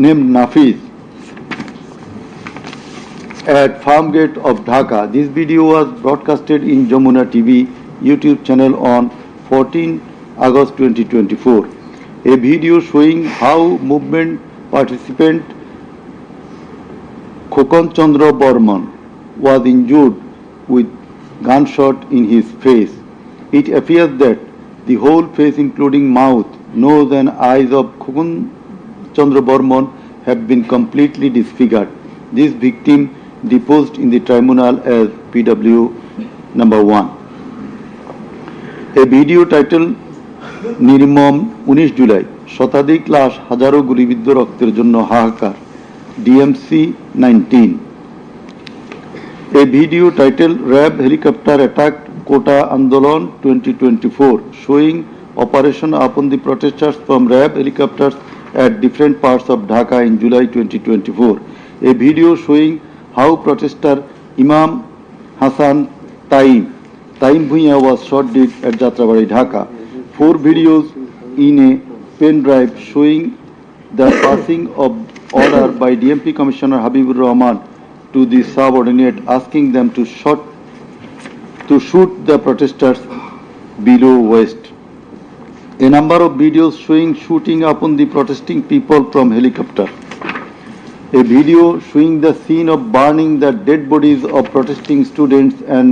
Named Nafiz at Farm Gate of Dhaka. This video was broadcasted in Jamuna TV YouTube channel on 14 August 2024. A video showing how movement participant Khokon Chandra Burman was injured with gunshot in his face. It appears that the whole face, including mouth, nose and eyes of Khokun Chandra Burman have been completely disfigured. This victim deposed in the tribunal as PW number 1. A video titled নির্মম 19 জুলাই শতাধিক লাশ হাজারো গুলিবিদ্ধ রক্তের জন্য হাহাকার DMC 19. A video titled RAB helicopter attacked Kota Andolon 2024 showing operation upon the protesters from RAB helicopters at different parts of Dhaka in July 2024. A video showing how protester Imam Hassan Taim Bhuiya was shot dead at Jatrabari, Dhaka. 4 videos in a pen drive showing the passing of order by DMP Commissioner Habibur Rahman to the subordinate asking them to shoot the protesters below waist. A number of videos showing shooting upon the protesting people from helicopter. A video showing the scene of burning the dead bodies of protesting students and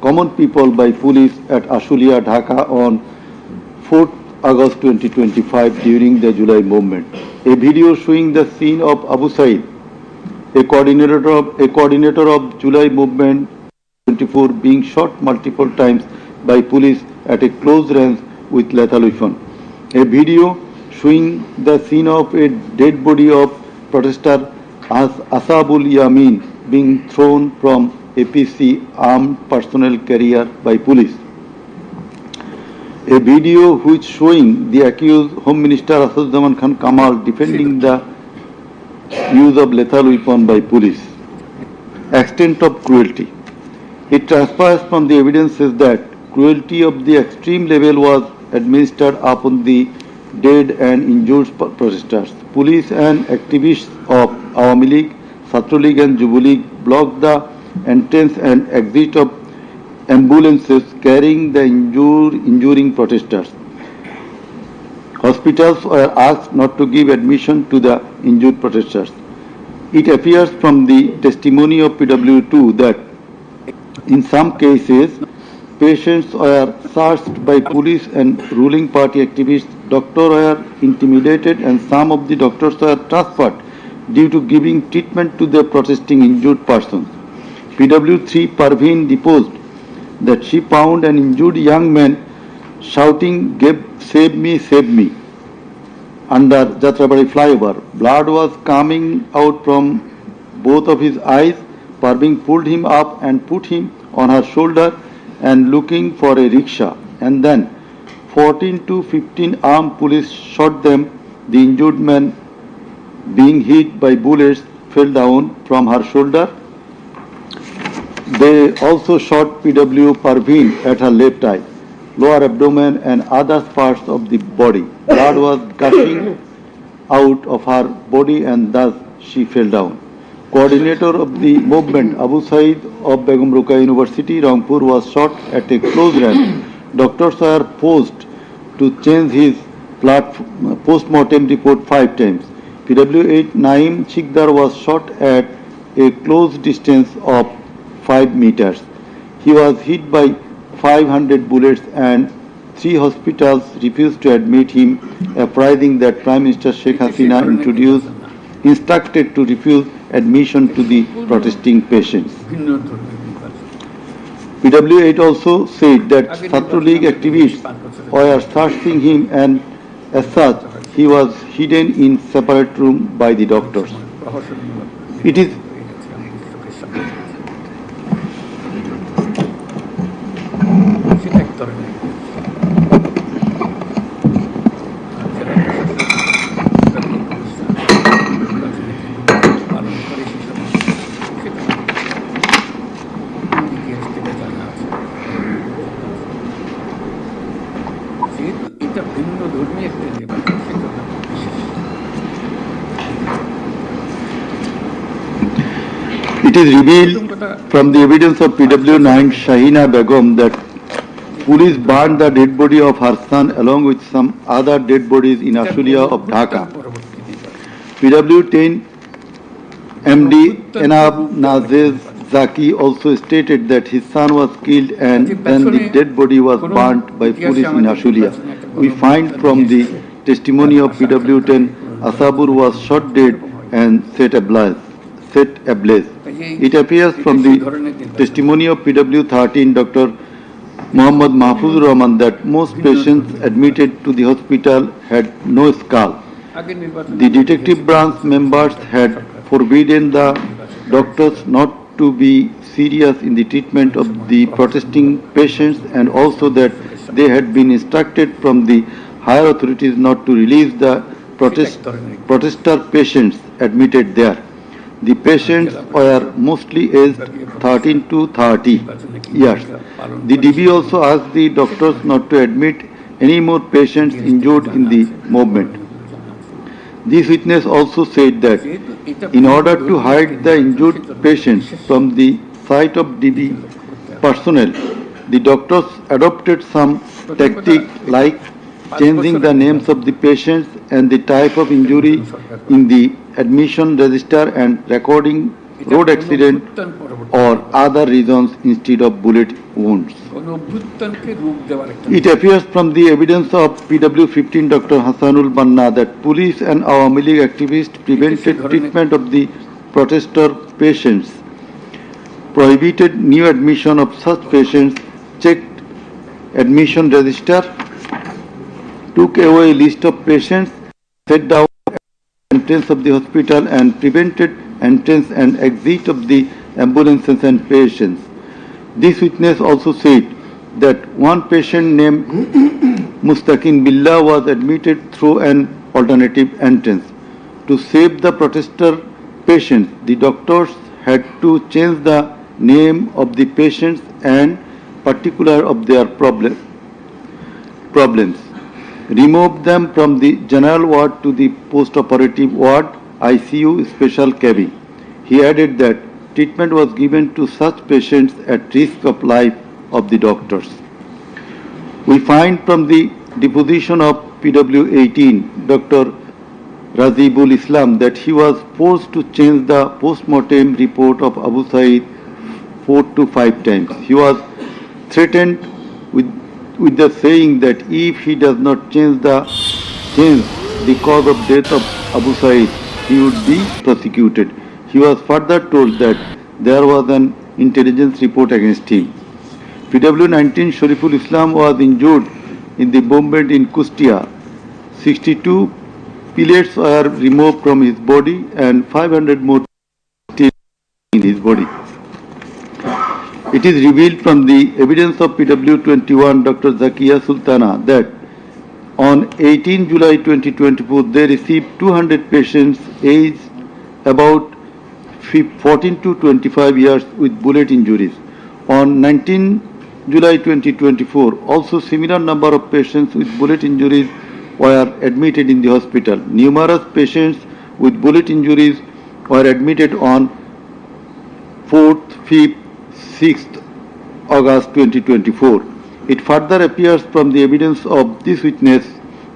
common people by police at Ashulia, Dhaka on 4th August 2025 during the July movement. A video showing the scene of Abu Said, a coordinator of July movement 24, being shot multiple times by police at a close range with lethal weapon. A video showing the scene of a dead body of protester Asabul Yamin being thrown from APC armed personnel carrier by police. A video which showing the accused Home Minister Asaduzzaman Khan Kamal defending the use of lethal weapon by police. Extent of cruelty. It transpires from the evidences that cruelty of the extreme level was administered upon the dead and injured protesters. Police and activists of Awami League, Chhatra League and Jubo League blocked the entrance and exit of ambulances carrying the injuring protesters. Hospitals were asked not to give admission to the injured protesters. It appears from the testimony of PW2 that in some cases patients were searched by police and ruling party activists, doctors were intimidated and some of the doctors were transferred due to giving treatment to the protesting injured persons. PW3 Parveen deposed that she found an injured young man shouting, save me, under Jatrabari flyover. Blood was coming out from both of his eyes. Parveen pulled him up and put him on her shoulder and looking for a rickshaw. And then 14 to 15 armed police shot them. The injured man, being hit by bullets, fell down from her shoulder. They also shot PW Parveen at her left eye, lower abdomen and other parts of the body. Blood was gushing out of her body and thus she fell down. Coordinator of the movement, Abu Said of Begum Ruqayya University, Rangpur, was shot at a close range. Doctors were forced to change his post-mortem report 5 times. PW8 Naim Chikdar was shot at a close distance of 5 meters. He was hit by 500 bullets and 3 hospitals refused to admit him, apprising that Prime Minister Sheikh Hasina instructed to refuse admission to the protesting patients. PW8 also said that Chhatra League activists were searching him and as such he was hidden in separate room by the doctors. It is It is revealed from the evidence of PW9 Shahina Begum that police burned the dead body of her son along with some other dead bodies in Ashulia of Dhaka. PW10 MD Enab Nazez Zaki also stated that his son was killed and then the dead body was burnt by police in Ashulia. We find from the testimony of PW10, Asabur was shot dead and set ablaze. It appears from the testimony of PW13, Dr. Muhammad Mahfuz Rahman, that most patients admitted to the hospital had no skull. The detective branch members had forbidden the doctors not to be serious in the treatment of the protesting patients, and also that they had been instructed from the higher authorities not to release the protester patients admitted there. The patients were mostly aged 13 to 30 years. The DB also asked the doctors not to admit any more patients injured in the movement. This witness also said that in order to hide the injured patients from the sight of DB personnel, the doctors adopted some tactic like changing the names of the patients and the type of injury in the admission register and recording road accident or other reasons instead of bullet wounds. It appears from the evidence of PW15 Dr. Hassanul Banna that police and Awami League activists prevented treatment of the protester patients, prohibited new admission of such patients, checked admission register, took away a list of patients, set down entrance of the hospital and prevented entrance and exit of the ambulances and patients. This witness also said that one patient named Mustaqin Billah was admitted through an alternative entrance. To save the protester patients, the doctors had to change the name of the patients and particular of their problems. Remove them from the general ward to the post-operative ward, ICU special cabin. He added that treatment was given to such patients at risk of life of the doctors. We find from the deposition of PW18, Dr. Razibul Islam, that he was forced to change the post-mortem report of Abu Said 4 to 5 times. He was threatened with the saying that if he does not change the cause of death of Abu Said, he would be prosecuted. He was further told that there was an intelligence report against him. PW19 Shariful Islam was injured in the bombardment in Kustia. 62 pellets were removed from his body and 500 more still in his body. It is revealed from the evidence of PW21 Dr. Zakia Sultana that on 18 July 2024 they received 200 patients aged about 14 to 25 years with bullet injuries. On 19 July 2024 also similar number of patients with bullet injuries were admitted in the hospital. Numerous patients with bullet injuries were admitted on 4th, 5th, 6th August 2024. It further appears from the evidence of this witness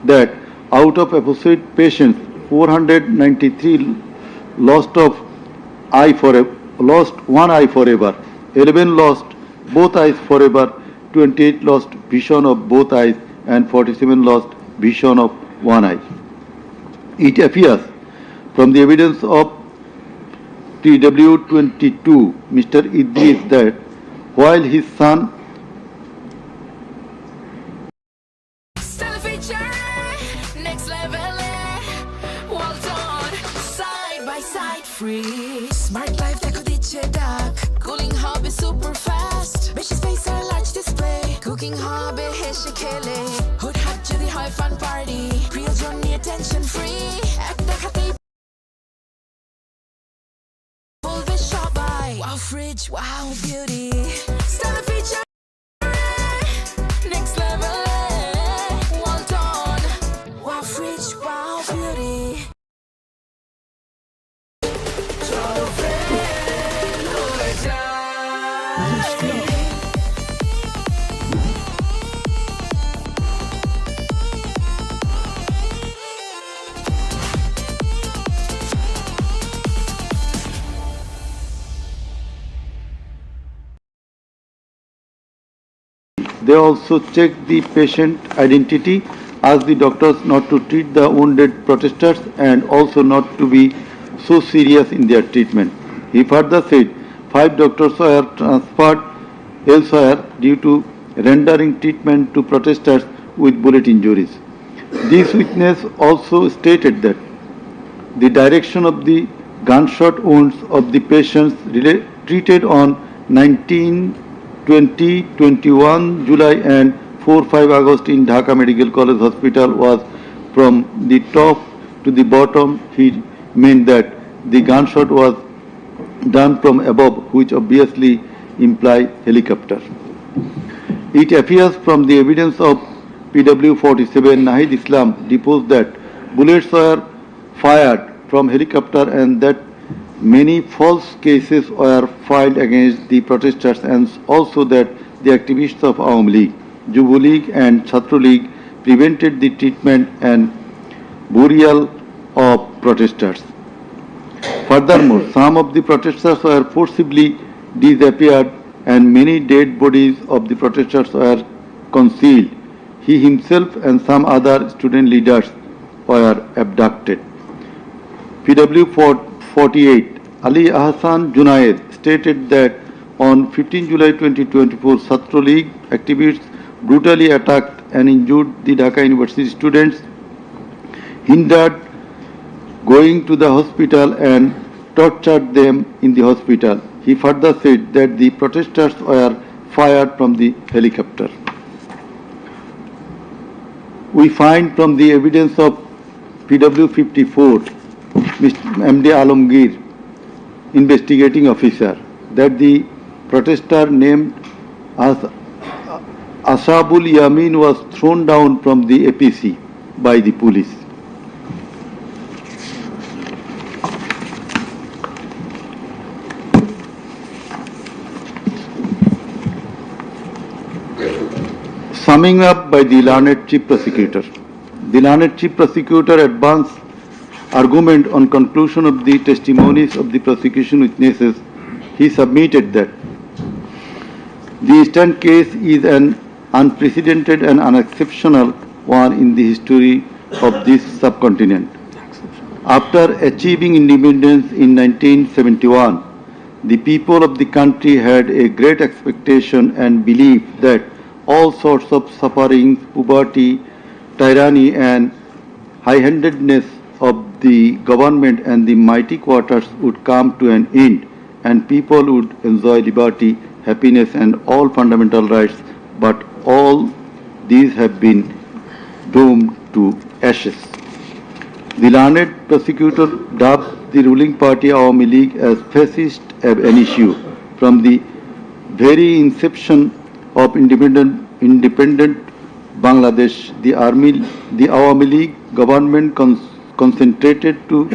that out of apposite patients, 493 lost one eye forever, 11 lost both eyes forever, 28 lost vision of both eyes, and 47 lost vision of one eye. It appears from the evidence of PW22, Mr. Idris, that while his son Smart life দেখো দিচ্ছে ডাক cooling হবে super fast বেশি space আর large display cooking হবে হেসে খেলে হুটহাট যদি হয় ফান পার্টি প্রিয়জন নিয়ে টেনশন ফ্রি এক দেখাতেই বলবে সবাই wow fridge wow beauty style feature next level Walton wow fridge wow beauty They also checked the patient identity, asked the doctors not to treat the wounded protesters and also not to be so serious in their treatment. He further said 5 doctors were transferred elsewhere due to rendering treatment to protesters with bullet injuries. This witness also stated that the direction of the gunshot wounds of the patients treated on 19, 20, 21 July and 4-5 August in Dhaka Medical College Hospital was from the top to the bottom. He meant that the gunshot was done from above, which obviously implies helicopter. It appears from the evidence of PW 47 Nahid Islam deposed that bullets were fired from helicopter and that many false cases were filed against the protesters, and also that the activists of Awami League, Jubo League and Chhatra League prevented the treatment and burial of protesters. Furthermore, some of the protesters were forcibly disappeared and many dead bodies of the protesters were concealed. He himself and some other student leaders were abducted. PW 48 Ali Ahsan Junaid stated that on 15 July 2024, Chhatra League activists brutally attacked and injured the Dhaka University students, hindered going to the hospital and tortured them in the hospital. He further said that the protesters were fired from the helicopter. We find from the evidence of PW 54, Mr. MD Alamgir, investigating officer, that the protester named as Ashabul Yamin was thrown down from the APC by the police. Summing up by the learned Chief Prosecutor. The learned Chief Prosecutor advanced argument on conclusion of the testimonies of the prosecution witnesses. He submitted that the instant case is an unprecedented and unexceptional one in the history of this subcontinent. After achieving independence in 1971, the people of the country had a great expectation and belief that all sorts of sufferings, poverty, tyranny and high-handedness of the government and the mighty quarters would come to an end and people would enjoy liberty, happiness and all fundamental rights, but all these have been doomed to ashes. The learned prosecutor dubbed the ruling party Awami League as fascist ab initio. From the very inception of independent Bangladesh, the Awami League government concentrated to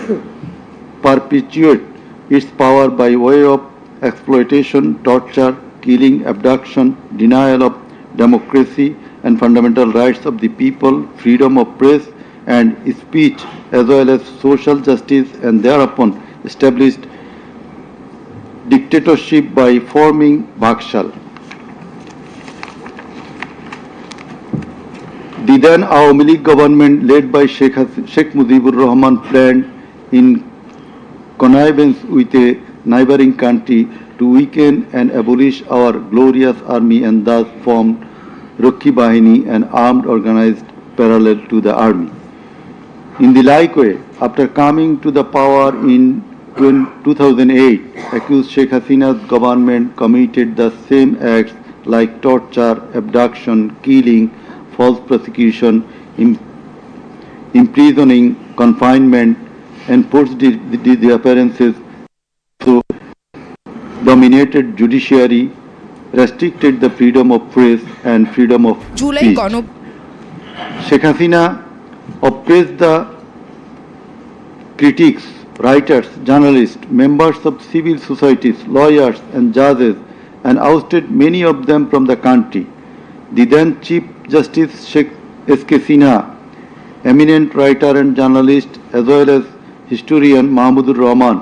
perpetuate its power by way of exploitation, torture, killing, abduction, denial of democracy and fundamental rights of the people, freedom of press and speech, as well as social justice, and thereupon established dictatorship by forming Bhakshal. The then Awami League government, led by Sheikh Mujibur Rahman, planned in connivance with a neighboring country to weaken and abolish our glorious army and thus formed Rakhi Bahini, an armed organized parallel to the army. In the like way, after coming to the power in 2008, accused Sheikh Hasina's government committed the same acts like torture, abduction, killing, false prosecution, imprisoning, confinement, enforced disappearances, so dominated judiciary, restricted the freedom of press and freedom of speech. Sheikh Hasina oppressed the critics, writers, journalists, members of civil societies, lawyers and judges, and ousted many of them from the country. The then Chief Justice Sheikh S.K. Sinha, eminent writer and journalist, as well as historian Mahmudur Rahman,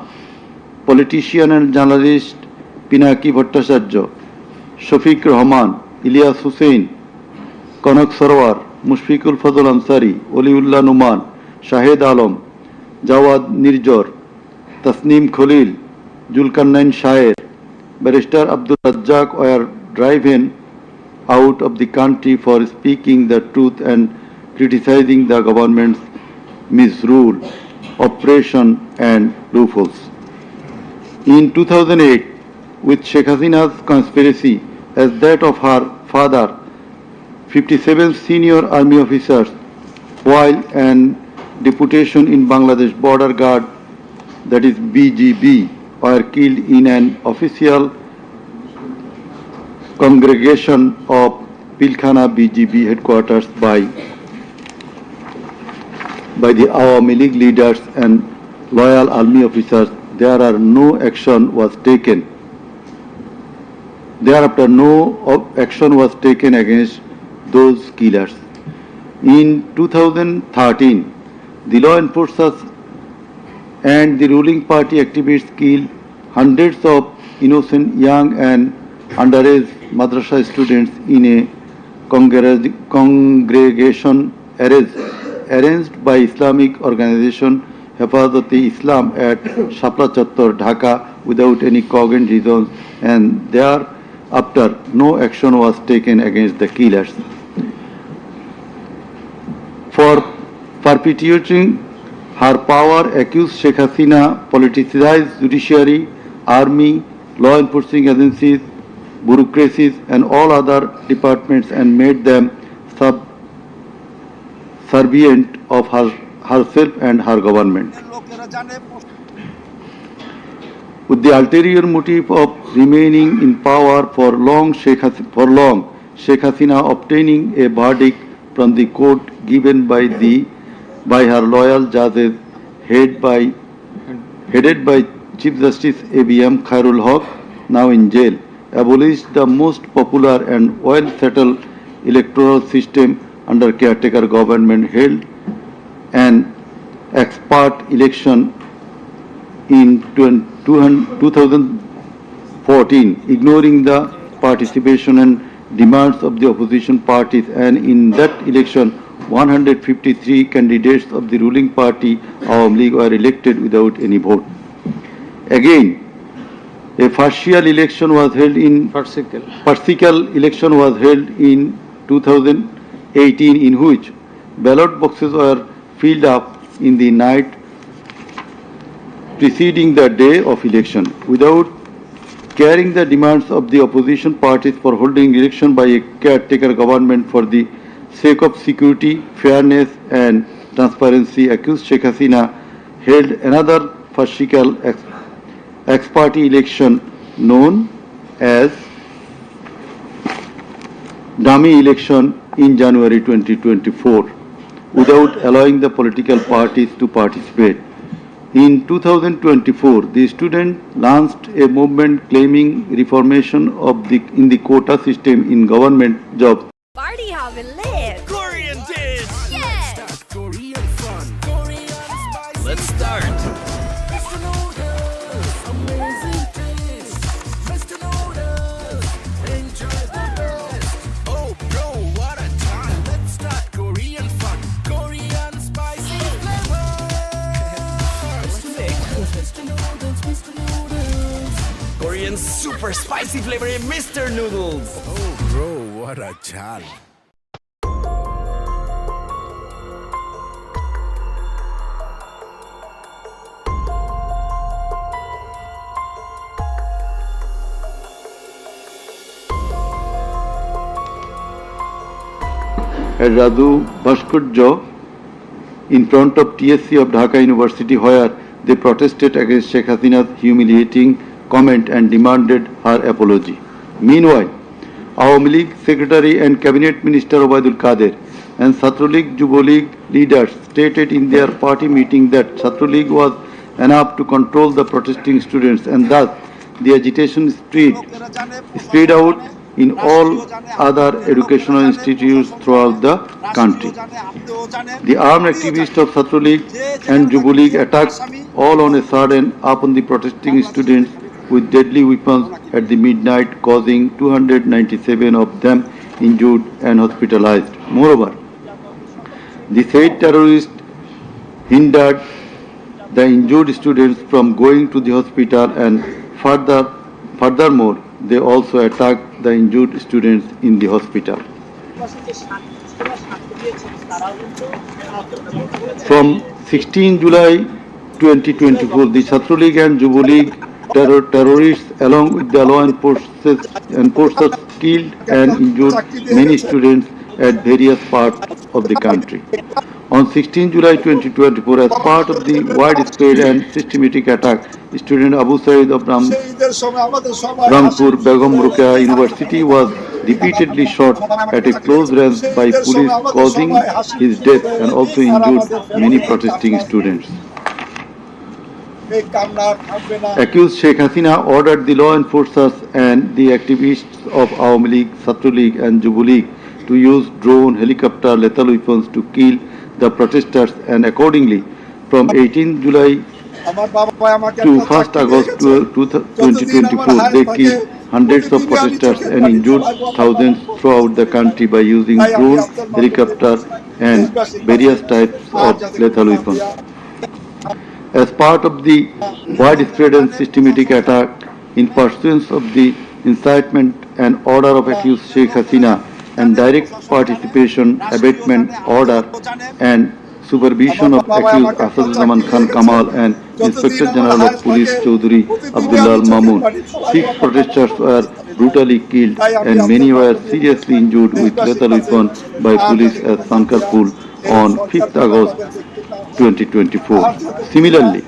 politician and journalist Pinaki Bhattacharya, Shafiq Rahman, Elias Hussain, Kanak Sarwar, Mushfiqul Fazal Ansari, Oliullah Numan, Shahed Alam, Jawad Nirjhar, Tasnim Khalil, Zulkarnain Sayer, barrister Abdul Razzak were driven out of the country for speaking the truth and criticizing the government's misrule, oppression and loopholes. In 2008, with Sheikh Hasina's conspiracy as that of her father, 57 senior army officers, while an deputation in Bangladesh Border Guard, that is BGB, were killed in an official congregation of Pilkhana BGB headquarters by the Awami League leaders and loyal army officers. No action was taken. Thereafter, no action was taken against those killers. In 2013, the law enforcers and the ruling party activists killed hundreds of innocent young and underage madrasa students in a congregation arranged by Islamic organization Hafazat-e-Islam at Shapla Chattor, Dhaka, without any cogent reasons, and thereafter no action was taken against the killers. For perpetuating her power, accused Sheikh Hasina politicized judiciary, army, law enforcing agencies, bureaucracies and all other departments and made them subservient of herself and her government. With the ulterior motive of remaining in power for long, Sheikh Hasina obtaining a verdict from the court given by her loyal judges headed by Chief Justice ABM Khairul Haq, now in jail, abolished the most popular and well-settled electoral system under caretaker government, held an expert election in 2014, ignoring the participation and demands of the opposition parties, and in that election 153 candidates of the ruling party Awami League were elected without any vote. Again, a farcical election was held in 2018, in which ballot boxes were filled up in the night preceding the day of election without carrying the demands of the opposition parties for holding election by a caretaker government for the sake of security, fairness and transparency. Accused Sheikh Hasina held another farcical ex-party election known as dummy election in January 2024 without allowing the political parties to participate. In 2024, the student launched a movement claiming reformation in the quota system in government jobs. Party হবে lit. Korean dish! Yeah. Korean fun, Korean spicy. Let's start. Mr. Noodles, amazing taste. Mr. Noodles, enjoy the best. Oh, bro, what a time. Let's start Korean fun, Korean spicy flavor. Mr. Noodles, Mr. Noodles. Korean super spicy flavor in Mr. Noodles. Oh, bro, what a chal. At Radu Bhaskudjo in front of TSC of Dhaka University, where they protested against Sheikh Hasina's humiliating comment and demanded her apology. Meanwhile, Awami League Secretary and Cabinet Minister Obaidul Kader and Chhatra League Jubo League leaders stated in their party meeting that Chhatra League was enough to control the protesting students, and thus the agitation spread out in all other educational institutes throughout the country. The armed activists of Chhatra League and Jubo League attacked all on a sudden upon the protesting students with deadly weapons at the midnight, causing 297 of them injured and hospitalized. Moreover, the said terrorist hindered the injured students from going to the hospital, and furthermore, they also attacked the injured students in the hospital. From 16 July 2024, the Chhatra League and Yuva League terrorists, along with the law enforcers, killed and injured many students at various parts of the country. On 16 July 2024, as part of the widespread and systematic attack, student Abu Said of Rangpur Begum Ruqayya University was repeatedly shot at a close range by police, causing his death and also injured many protesting students. Accused Sheikh Hasina ordered the law enforcers and the activists of Awami League, Chhatra League and Yuva League to use drone, helicopter, lethal weapons to kill the protesters, and accordingly, from 18 July to 1st August 2024, they killed hundreds of protesters and injured thousands throughout the country by using drone, helicopter and various types of lethal weapons. As part of the widespread and systematic attack, in pursuance of the incitement and order of accused Sheikh Hasina, and direct participation, abatement order and supervision of accused Asaduzzaman Khan Kamal and Inspector General of Police Chaudhry Abdullah Mamun, 6 protesters were brutally killed and many were seriously injured with lethal weapons by police at Sankarpur on 5th August 2024. Similarly,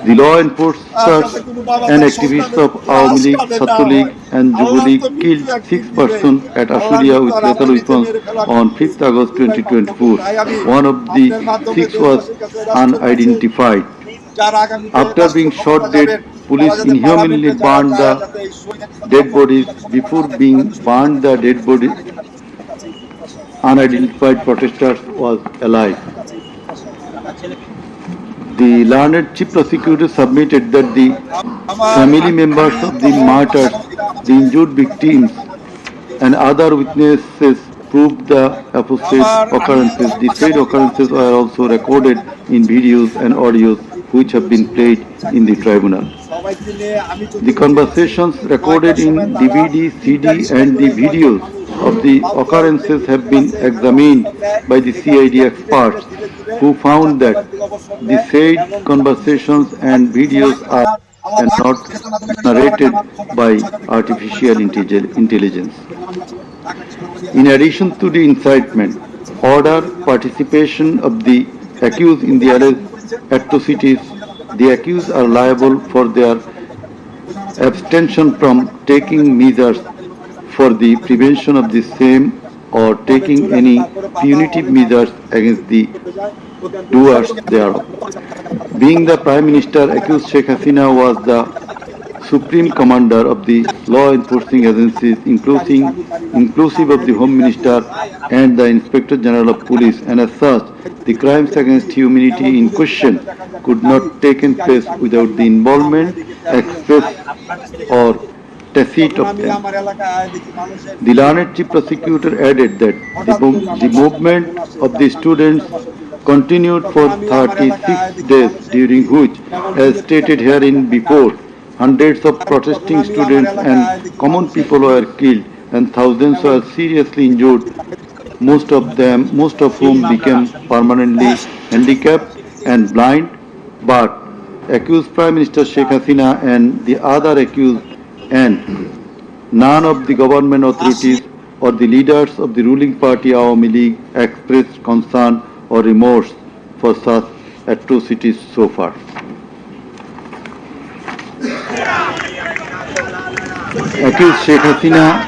the law enforcers and activists of Awami League, Chhatra League and Yuva League killed 6 persons at Ashulia with lethal weapons on 5th August 2024. One of the 6 was unidentified. After being shot dead, police inhumanly burned the dead bodies. Before being burned, the dead body unidentified protesters was alive. The learned chief prosecutor submitted that the family members of the martyrs, the injured victims, and other witnesses proved the apostate occurrences. The said occurrences were also recorded in videos and audios which have been played in the tribunal. The conversations recorded in DVD, CD, and the videos of the occurrences have been examined by the CID experts, who found that the said conversations and videos are not narrated by artificial intelligence. In addition to the incitement, order, participation of the accused in the alleged atrocities, the accused are liable for their abstention from taking measures for the prevention of the same or taking any punitive measures against the doers thereof. Being the Prime Minister, accused Sheikh Hasina was the Supreme Commander of the law enforcing agencies, inclusive of the Home Minister and the Inspector General of Police, and as such, the crimes against humanity in question could not take place without the involvement, express or tacit of them. The learned chief prosecutor added that the movement of the students continued for 36 days, during which, as stated herein before, hundreds of protesting students and common people were killed and thousands were seriously injured, most of whom became permanently handicapped and blind. But accused Prime Minister Sheikh Hasina and the other accused and none of the government authorities or the leaders of the ruling party Awami League expressed concern or remorse for such atrocities so far. Accused Sheikh Hasina,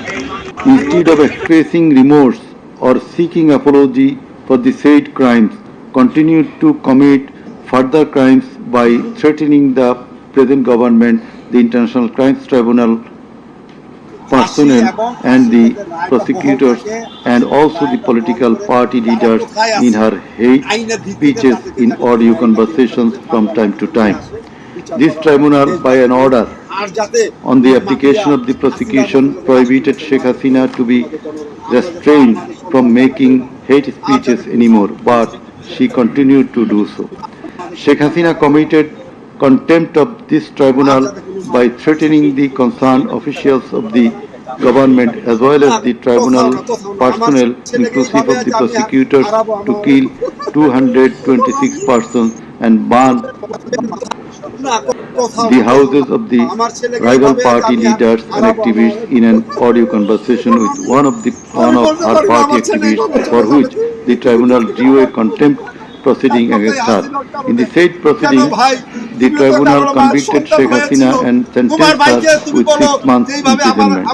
instead of expressing remorse or seeking apology for the said crimes, continued to commit further crimes by threatening the present government, the International Crimes Tribunal personnel and the prosecutors, and also the political party leaders in her hate speeches in audio conversations from time to time. This tribunal, by an order on the application of the prosecution, prohibited Sheikh Hasina to be restrained from making hate speeches anymore, but she continued to do so. Sheikh Hasina committed contempt of this tribunal by threatening the concerned officials of the government as well as the tribunal personnel, inclusive of the prosecutors, to kill 226 persons and burn the houses of the rival party leaders and activists in an audio conversation with one of her party activists, for which the tribunal drew a contempt proceeding against her. In the said proceeding, the tribunal convicted Sheikh Hasina and sentenced her with 6 months imprisonment.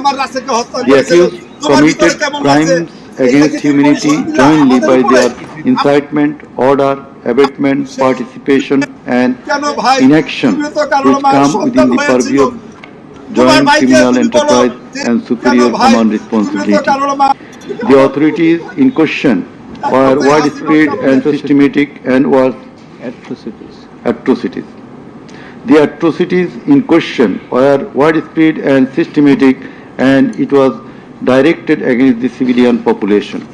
The accused committed crimes against humanity jointly by their incitement, order, abatement, participation and inaction, which come within the purview of joint criminal enterprise and superior command responsibility. The authorities in question were widespread and systematic and was atrocities. The atrocities in question were widespread and systematic, and it was directed against the civilian population.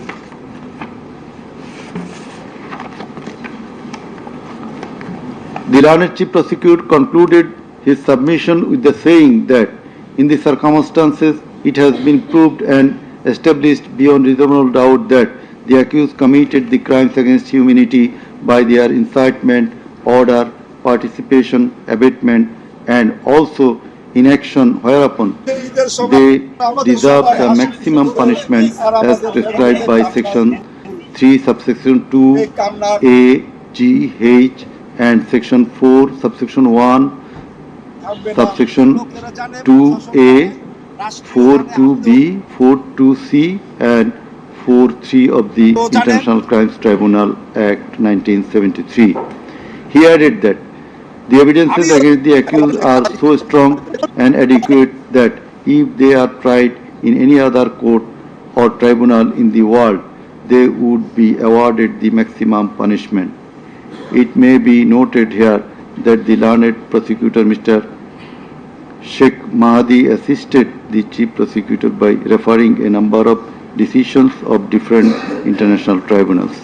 The learned chief prosecutor concluded his submission with the saying that in the circumstances it has been proved and established beyond reasonable doubt that the accused committed the crimes against humanity by their incitement, order, participation, abatement, and also inaction, whereupon they deserve the maximum punishment as prescribed by Section 3, subsection 2, A, G, H, and Section 4, subsection 1, subsection 2A, 4.2b, 4.2c, and 4.3 of the International Crimes Tribunal Act 1973. He added that the evidences against the accused are so strong and adequate that if they are tried in any other court or tribunal in the world, they would be awarded the maximum punishment. It may be noted here that the learned prosecutor, Mr. Sheikh Mahdi, assisted the chief prosecutor by referring a number of decisions of different international tribunals.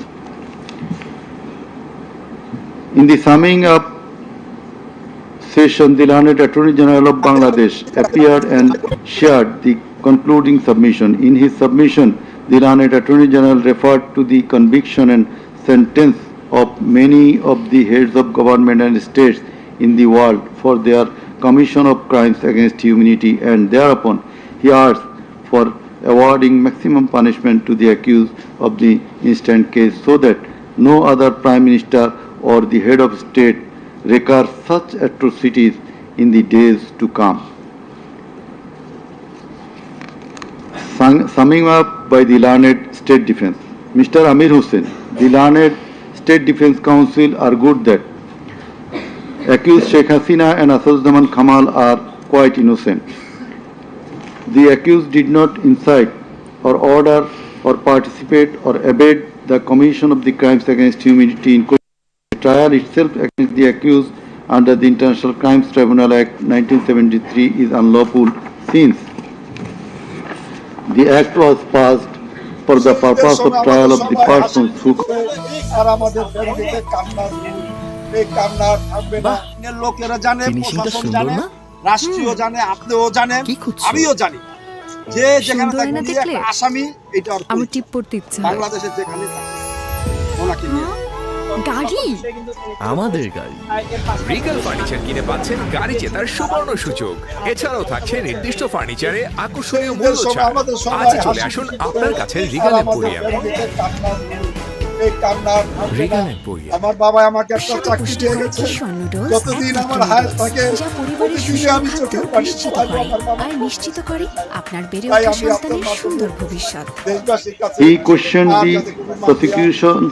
In the summing up session, the learned Attorney General of Bangladesh appeared and shared the concluding submission. In his submission, the learned Attorney General referred to the conviction and sentence of many of the heads of government and states in the world for their commission of crimes against humanity, and thereupon he asked for awarding maximum punishment to the accused of the instant case so that no other Prime Minister or the head of state recur such atrocities in the days to come. Summing up by the learned State Defence, Mr. Amir Hussain, the learned State Defence Council argued that accused Sheikh Hasina and Asaduzzaman Kamal are quite innocent. The accused did not incite or order or participate or abet the commission of the crimes against humanity in question. The trial itself against the accused under the International Crimes Tribunal Act 1973 is unlawful since the act was passed for the purpose of trial of the persons who ফিনিশিংটা সুন্দর না? রাষ্ট্রীয় জানে, আপনিও জানেন, আমিও জানি যে যেখানে থাকবে একটা আসামি এটা আমি টিপ পড়তে ইচ্ছা হয়। বাংলাদেশের যেখানে থাকে ওনাকে নিয়ে গাড়ি, আমাদের গাড়ি। রিগাল ফার্নিচার কিনে পাচ্ছেন গাড়ি জেতার সুবর্ণ সুযোগ। এছাড়াও থাকছে নির্দিষ্ট ফার্নিচারে আকর্ষণীয় মূল্য ছাড়। আজই চলে আসুন আপনার কাছে রিগাল এম্পোরিয়ামে। Regal emporium. আমার বাবা আমাকে একটা চাকরি দিয়ে গেছে, যতদিন আমার হায়াত থাকে প্রতিদিনই আমি চোখের পানি আর নিশ্চিত করে আপনার বেড়ে ওঠা সন্তানের সুন্দর ভবিষ্যৎ। He questioned the prosecution's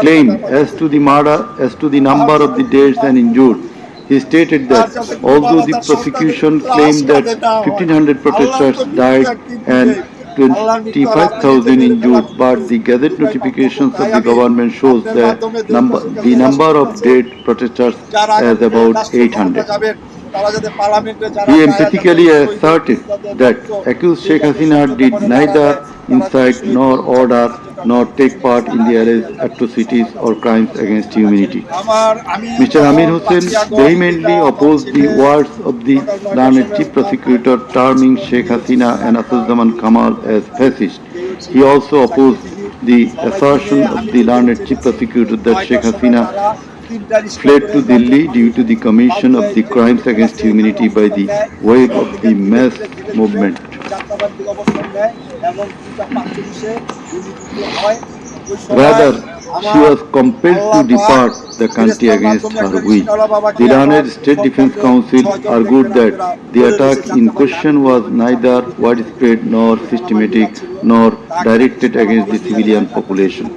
claim as to the number of the deaths and injured. He stated that although the prosecution claimed that 1,500 protesters died and 25,000 injured, but the Gazette notifications of the government shows the number of dead protesters as about 800. He emphatically asserted that accused Sheikh Hasina did neither incite nor order nor take part in the alleged atrocities or crimes against humanity. Mr. Amir Hussain vehemently opposed the words of the learned chief prosecutor terming Sheikh Hasina and Assaduzzahman Kamal as fascist. He also opposed the assertion of the learned chief prosecutor that Sheikh Hasina fled to Delhi due to the commission of the crimes against humanity by the wave of the mass movement. Rather, she was compelled to depart the country against her will. The Learned State Defense Council argued that the attack in question was neither widespread nor systematic nor directed against the civilian population.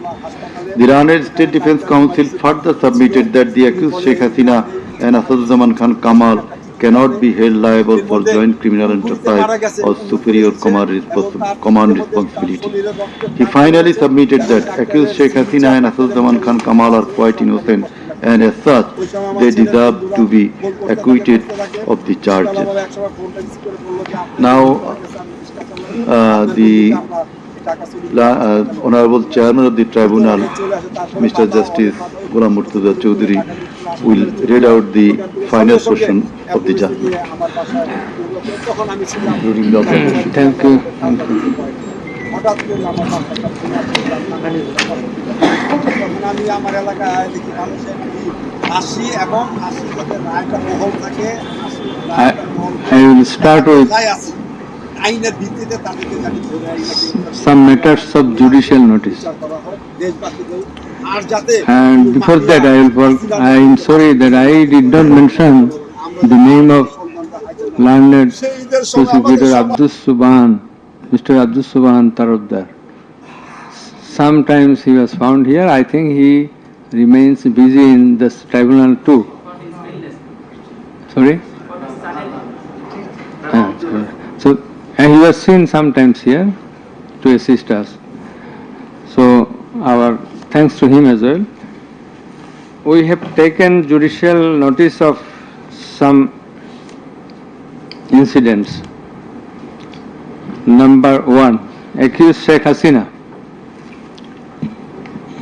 The Learned State Defense Council further submitted that the accused Sheikh Hasina and Assaduzzahman Khan Kamal cannot be held liable for joint criminal enterprise or superior command responsibility. He finally submitted that accused Sheikh Hasina and Assaduzzahman Khan Kamal are quite innocent and as such they deserve to be acquitted of the charges. Now the Honorable Chairman of the Tribunal, Mr. Justice Ghulam Murtaza Chaudhary, will read out the final portion of the judgment. Thank you. I will start with some matters of judicial notice. And before that, I am sorry that I did not mention the name of learned prosecutor Mr. Abdus Subhan Tarabdar. Sometimes he was found here. I think he remains busy in the tribunal too. Sorry? So and he was seen sometimes here to assist us. So our thanks to him as well. We have taken judicial notice of some incidents. Number 1, accused Sheikh Hasina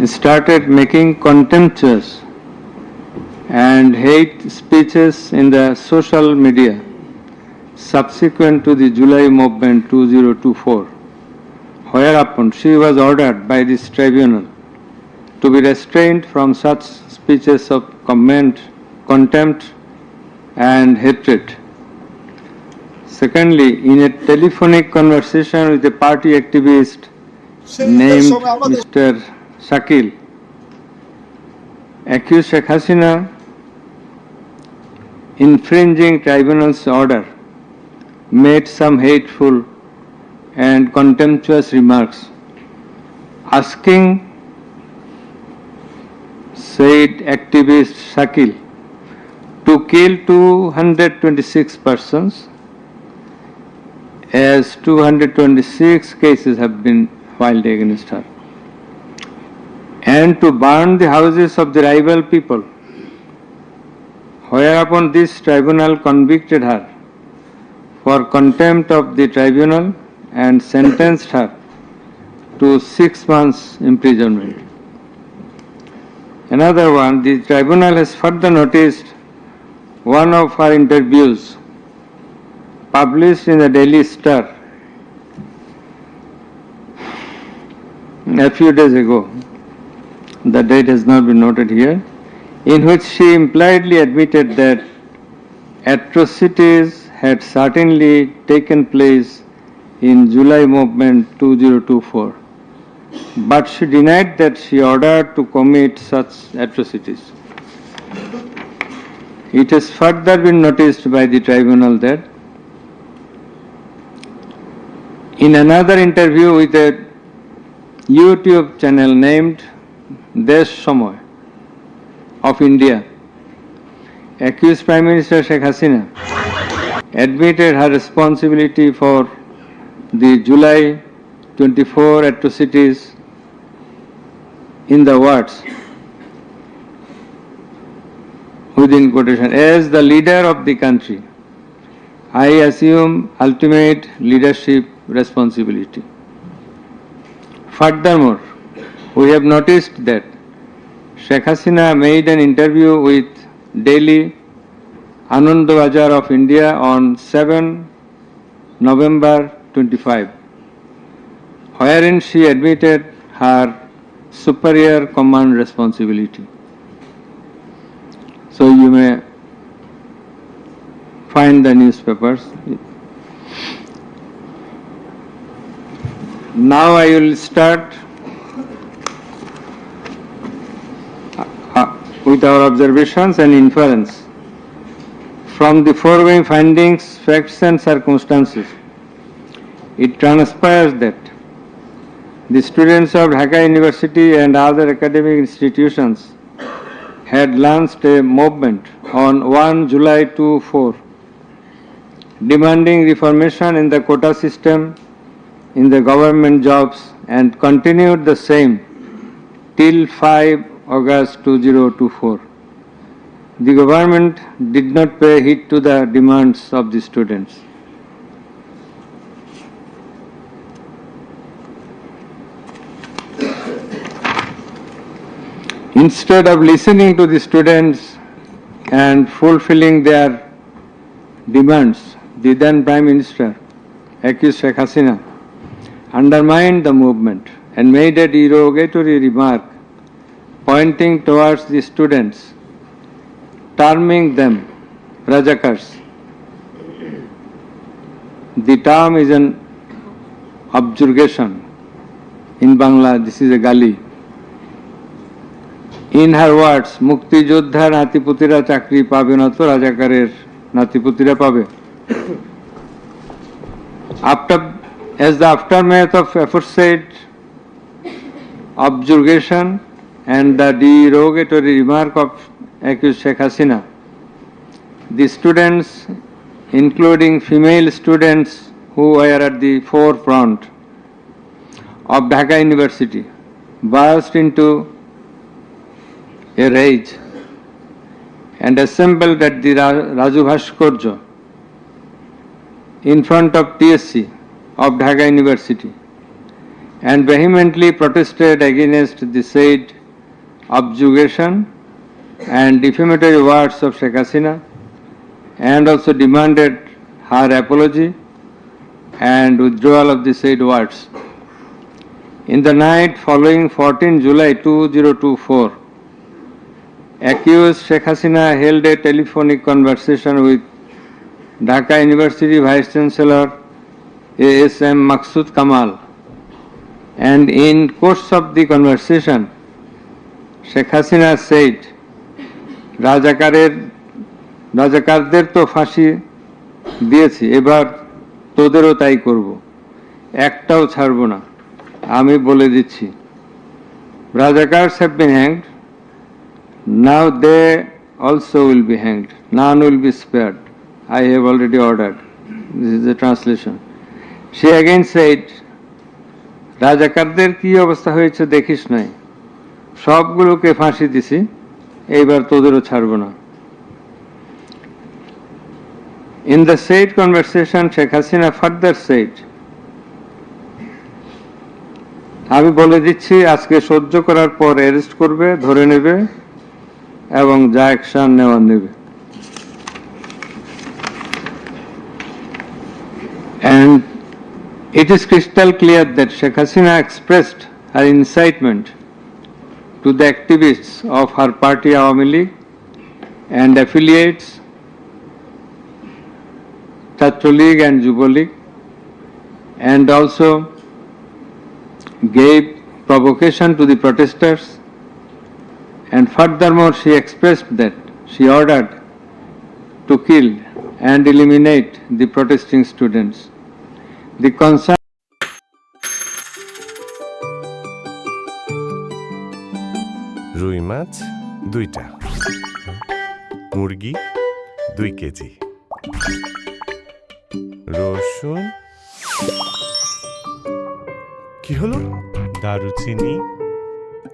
started making contemptuous and hate speeches in the social media subsequent to the July movement 2024, whereupon she was ordered by this tribunal to be restrained from such speeches of contempt and hatred. Secondly, in a telephonic conversation with a party activist named Mr. Shakil, accused Sheikh Hasina, infringing tribunal's order, made some hateful and contemptuous remarks, asking said activist Shakil to kill 226 persons, as 226 cases have been filed against her, and to burn the houses of the rival people, whereupon this tribunal convicted her for contempt of the tribunal and sentenced her to 6 months imprisonment. Another one, the tribunal has further noticed one of her interviews published in the Daily Star a few days ago. The date has not been noted here, in which she impliedly admitted that atrocities had certainly taken place in July movement 2024, but she denied that she ordered to commit such atrocities. It has further been noticed by the tribunal that in another interview with a YouTube channel named Desh Samoy of India, accused Prime Minister Sheikh Hasina admitted her responsibility for the July 24 atrocities in the words, within quotation, as the leader of the country, I assume ultimate leadership responsibility. Furthermore, we have noticed that Sheikh Hasina made an interview with Delhi Anandabazar of India on 7 November 25, wherein she admitted her superior command responsibility. So you may find the newspapers. Now I will start with our observations and inference. From the foregoing findings, facts and circumstances, it transpires that the students of Dhaka University and other academic institutions had launched a movement on 1 July 2004 demanding reformation in the quota system in the government jobs and continued the same till 5 August 2024. The government did not pay heed to the demands of the students. Instead of listening to the students and fulfilling their demands, the then Prime Minister, accused Sheikh Hasina, undermined the movement and made a derogatory remark pointing towards the students, terming them Rajakars. The term is an objurgation. In Bangla, this is a gali. In her words, Mukti Joddhar Natiputira Chakri pabe na to Rajakarer Natiputira pabe. As the aftermath of aforesaid objurgation and the derogatory remark of accused Sheikh Hasina, the students, including female students who were at the forefront of Dhaka University, burst into a rage and assembled at the Raju Bhaskarya in front of TSC of Dhaka University and vehemently protested against the said objurgation and defamatory words of Sheikh Hasina and also demanded her apology and withdrawal of the said words. In the night following 14 July 2024, accused Sheikh Hasina held a telephonic conversation with Dhaka University Vice Chancellor ASM Maksud Kamal, and in course of the conversation, Sheikh Hasina said, রাজাকারদের তো ফাঁসি দিয়েছি, এবার তোদেরও তাই করব, একটাও ছাড়ব না, আমি বলে দিচ্ছি। Rajakars have been hanged, now they also will be hanged, none will be spared. I have already ordered. This is the translation. She again said, রাজাকারদের কি অবস্থা হয়েছে দেখিস নাই, সবগুলোকে ফাঁসি দিছি, এইবার তোদেরও ছাড়ব না। In the said conversation, Sheikh Hasina further said, আমি বলে দিচ্ছি আজকে সহ্য করার পর অ্যারেস্ট করবে, ধরে নেবে এবং যা অ্যাকশন নেওয়ার নেবে। And it is crystal clear that Sheikh Hasina expressed her incitement to the activists of her party Awami League and affiliates Chhatro League and Jubo League, and also gave provocation to the protesters, and furthermore she expressed that she ordered to kill and eliminate the protesting students. The concern রুই মাছ 2টা, মুরগি 2 KG, রসুন কি হলো? দারুচিনি,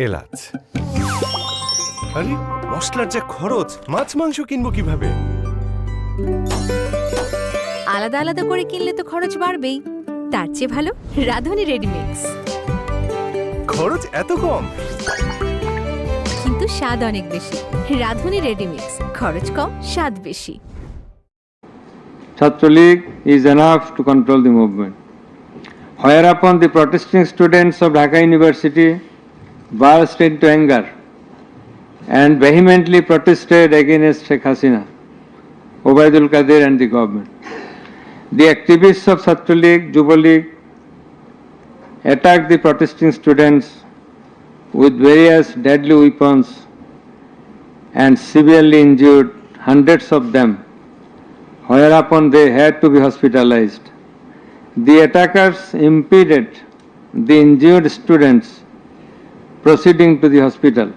এলাচ। আরে মশলার যা খরচ, মাছ মাংস কিনবো কিভাবে? আলাদা আলাদা করে কিনলে তো খরচ বাড়বেই, তার চেয়ে ভালো রাঁধুনি রেডিমিক্স। খরচ এত কম কিন্তু স্বাদ অনেক বেশি। রাঁধুনি রেডিমিক্স, খরচ কম, স্বাদ বেশি। Chhatra League is enough to control the movement. Whereupon the protesting students of Dhaka University burst into anger and vehemently protested against Sheikh Hasina, Obaidul Qadir and the government. The activists of Chhatra League, Yuva League attacked the protesting students with various deadly weapons and severely injured hundreds of them, whereupon they had to be hospitalized. The attackers impeded the injured students proceeding to the hospital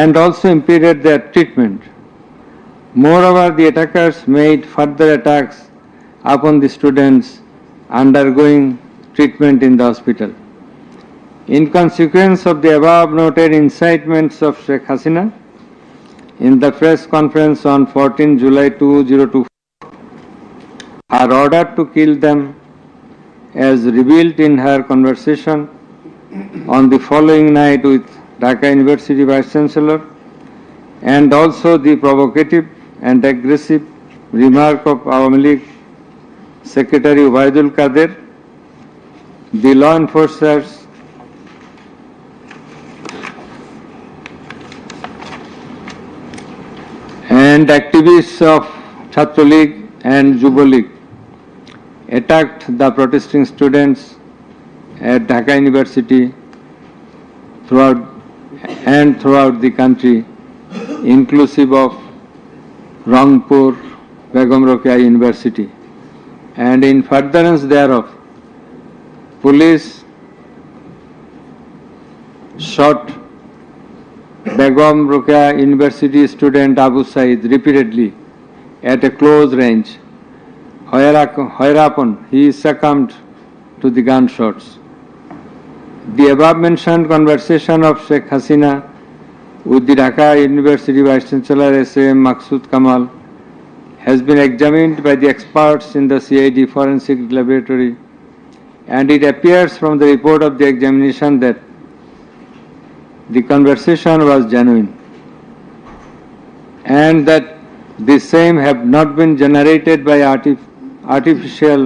and also impeded their treatment. Moreover, the attackers made further attacks upon the students undergoing treatment in the hospital. In consequence of the above noted incitements of Sheikh Hasina, in the press conference on 14 July 2024, her order to kill them, as revealed in her conversation on the following night with Dhaka University Vice Chancellor, and also the provocative and aggressive remark of Awami League Secretary Obaidul Qadir, the law enforcers and activists of Chhatra League and Yuva League attacked the protesting students at Dhaka University throughout the country, inclusive of Rangpur, Begum Rokeya University. And in furtherance thereof, police shot Begum Rokeya University student Abu Said repeatedly at a close range, whereupon he succumbed to the gunshots. The above mentioned conversation of Sheikh Hasina with the Dhaka University Vice Chancellor S.M. Maqsood Kamal has been examined by the experts in the CID Forensic Laboratory, and it appears from the report of the examination that the conversation was genuine and that the same have not been generated by artificial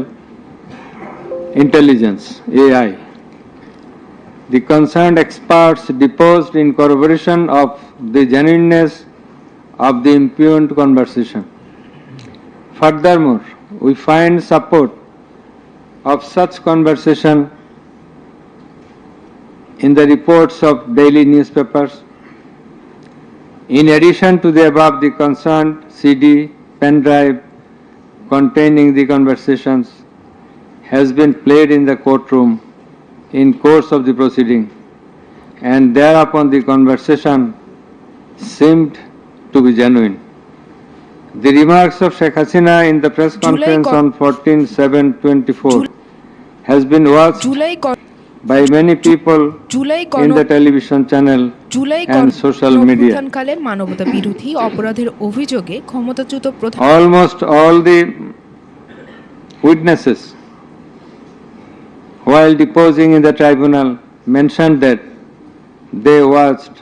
intelligence, AI. The concerned experts deposed in corroboration of the genuineness of the impugned conversation. Furthermore, we find support of such conversation in the reports of daily newspapers. In addition to the above, the concerned CD, pen drive containing the conversations has been played in the courtroom in course of the proceeding, and thereupon the conversation seemed to be genuine. The remarks of Sheikh Hasina in the press conference on 14/7/24 has been watched by many people in the television channel and social media. মানবতা বিরোধী অপরাধের অভিযোগে ক্ষমতাচ্যুত প্রধান Almost all the witnesses, while deposing in the tribunal, mentioned that they watched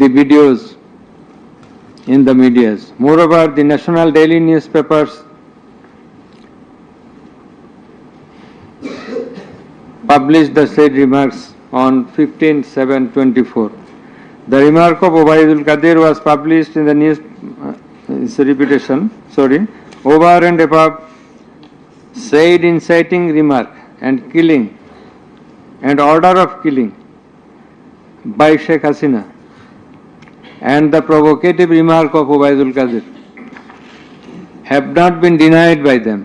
the videos in the medias. Moreover, the national daily newspapers published the said remarks on 15/7/24. The remark of Obaidul Qadir was published in the news. It's a repetition. Sorry. Over and above said inciting remark and killing and order of killing by Sheikh Hasina and the provocative remark of Obaidul Qadir have not been denied by them.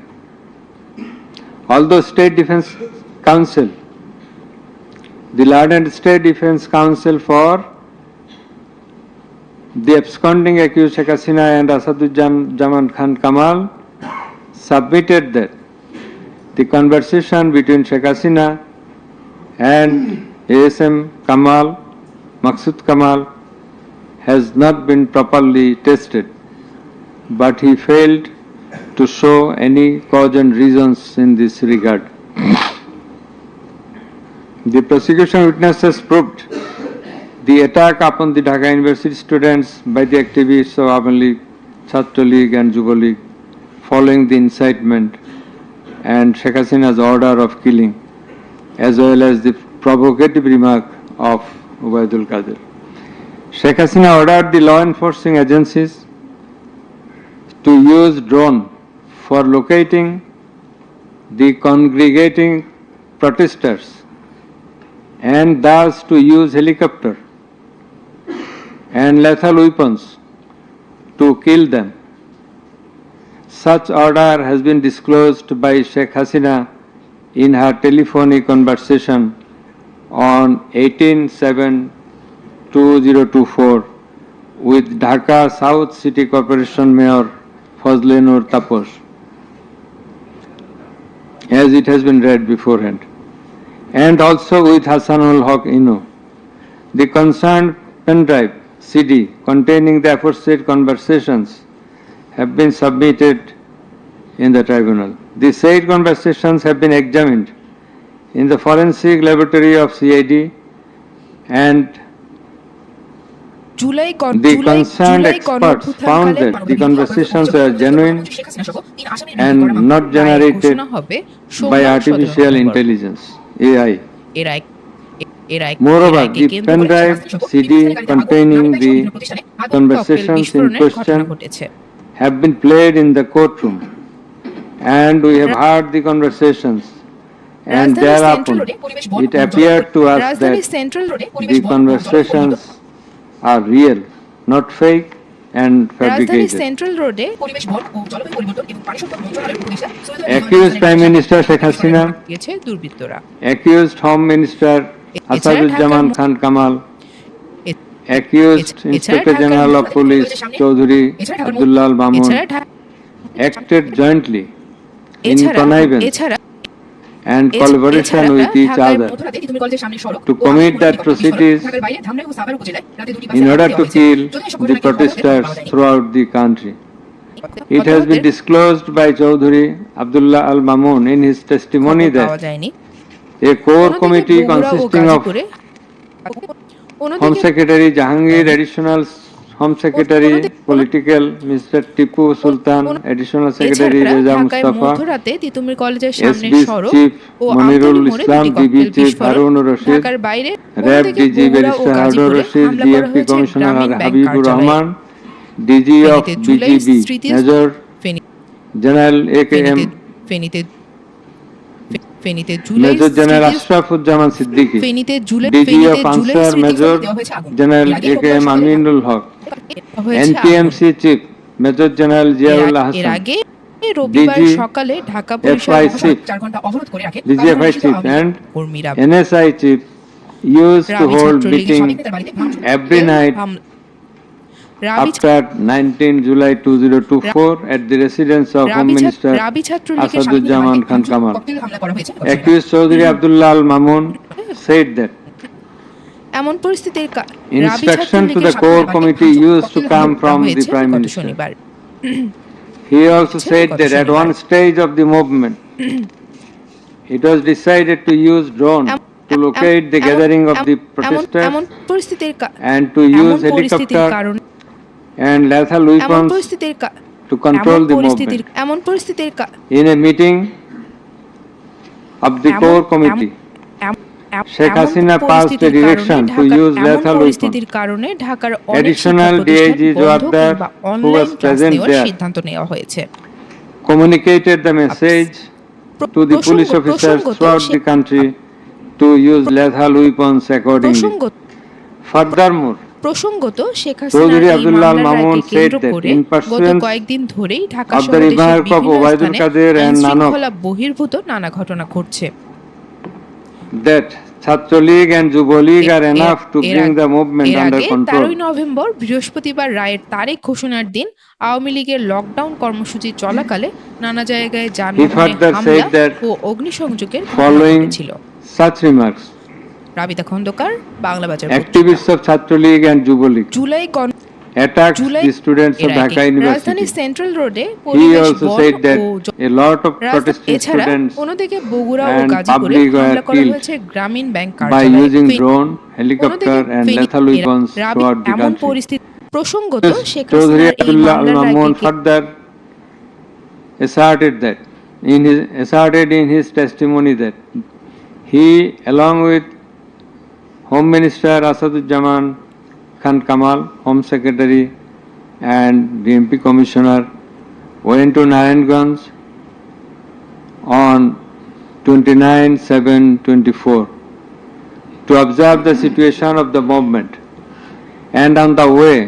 Although State Defence Council, the Lardent State Defence Council for the absconding accused Sheikh Hasina and Asaduজ্জামান Khan Kamal submitted that the conversation between Sheikh Hasina and ASM Kamal, Maqsood Kamal, has not been properly tested, but he failed to show any cogent reasons in this regard. The prosecution witnesses proved the attack upon the Dhaka University students by the activists of Awan League, Chhatra League and Yuva League following the incitement and Sheikh Hasina's order of killing, as well as the provocative remark of Ubaidul Qadir. Sheikh Hasina ordered the law enforcing agencies to use drone for locating the congregating protesters and thus to use helicopter and lethal weapons to kill them. Such order has been disclosed by Sheikh Hasina in her telephonic conversation on 18/7/2024 with Dhaka South City Corporation Mayor Fazle Noor Taposh, as it has been read beforehand, and also with Hassanul Haq Inu. The concerned pen drive CD containing the aforesaid conversations have been submitted in the tribunal. The said conversations have been examined in the forensic laboratory of CID and the concerned experts found that the conversations were genuine and not generated by artificial intelligence, AI. Moreover, the pen drive CD containing the conversations in question have been played in the courtroom, and we have heard the conversations, and thereupon it appeared to us that the conversations are real, not fake and fabricated. Accused Prime Minister Sheikh Hasina, accused Home Minister Asaduzzaman Khan Kamal, accused Inspector General of Police Chaudhry Abdullah Al Mamun acted jointly in connivance and collaboration with each other to commit the atrocities in order to kill the protesters throughout the country. It has been disclosed by Chaudhry Abdullah Al Mamun in his testimony that a core committee consisting of Home Secretary Jahangir, Additional Home Secretary Political Mr. Tipu Sultan, Additional Secretary Reza Mustafa, SB Chief Monirul Islam, DB Chief Harun Rashid, RAB DG Barrister Harun Rashid, DFP Commissioner Habibur Rahman, DG of BGB Major General AKM Major General Ashrafuzzaman Siddiqui, DG of Ansar Major General AKM Aminul Haq, NTMC Chief Major General Ziaul Hasan, DGFI Chief and NSI Chief used to hold meeting every night after 19 July 2024 at the residence of Home Minister Asaduzzaman Khan Kamal. Accused Chaudhry Abdullah Al Mamun said that inspection to the core committee used to come from the Prime Minister. He also said that at one stage of the movement, it was decided to use drone to locate the gathering of the protesters and to use helicopter and lethal weapons to control the movement. In a meeting of the core committee, Sheikh Hasina passed a direction to use lethal weapons. Additional DIG Joabdar, who was present there, communicated the message to the police officers throughout the country to use lethal weapons accordingly. Furthermore, Chaudhry Abdullah Al Mamun said that in pursuance of the remark of Ubaidul Qadir and Nanak that Chhatra League and Yuva League are enough to এর bring the movement এর under আগে control. 13ই November বৃহস্পতিবার রায়ের তারিখ ঘোষণার দিন আওয়ামী লীগের lockdown কর্মসূচি চলাকালে নানা জায়গায় যানবাহনে further হামলা said that ও অগ্নিসংযোগের ঘটনা Following ঘটেছিল। such remarks, রাবিতা খন্দকার, বাংলা বাজার। activists of Chhatra League and Yuva League July attacked the students of Dhaka রাজধানী University. সেন্ট্রাল রোডে He পরিবেশ also বন said that ও a lot of protesting এছাড়া students অন্যদিকে বগুড়া ও and গাজীপুরে public হামলা were করা killed হয়েছে গ্রামীণ ব্যাংক by কার্যালয়ে। using drone, helicopter and lethal weapons throughout the এমন country. পরিস্থিতি প্রসঙ্গত শেখ Chaudhary হাসিনার এই Abdullah Al মামলার Mamun রায়কে further asserted in his testimony that he, along with Home Minister Asaduzzaman Khan Kamal, Home Secretary and the MP Commissioner, went to Narayanganj on 29/7/24 to observe the situation of the movement, and on the way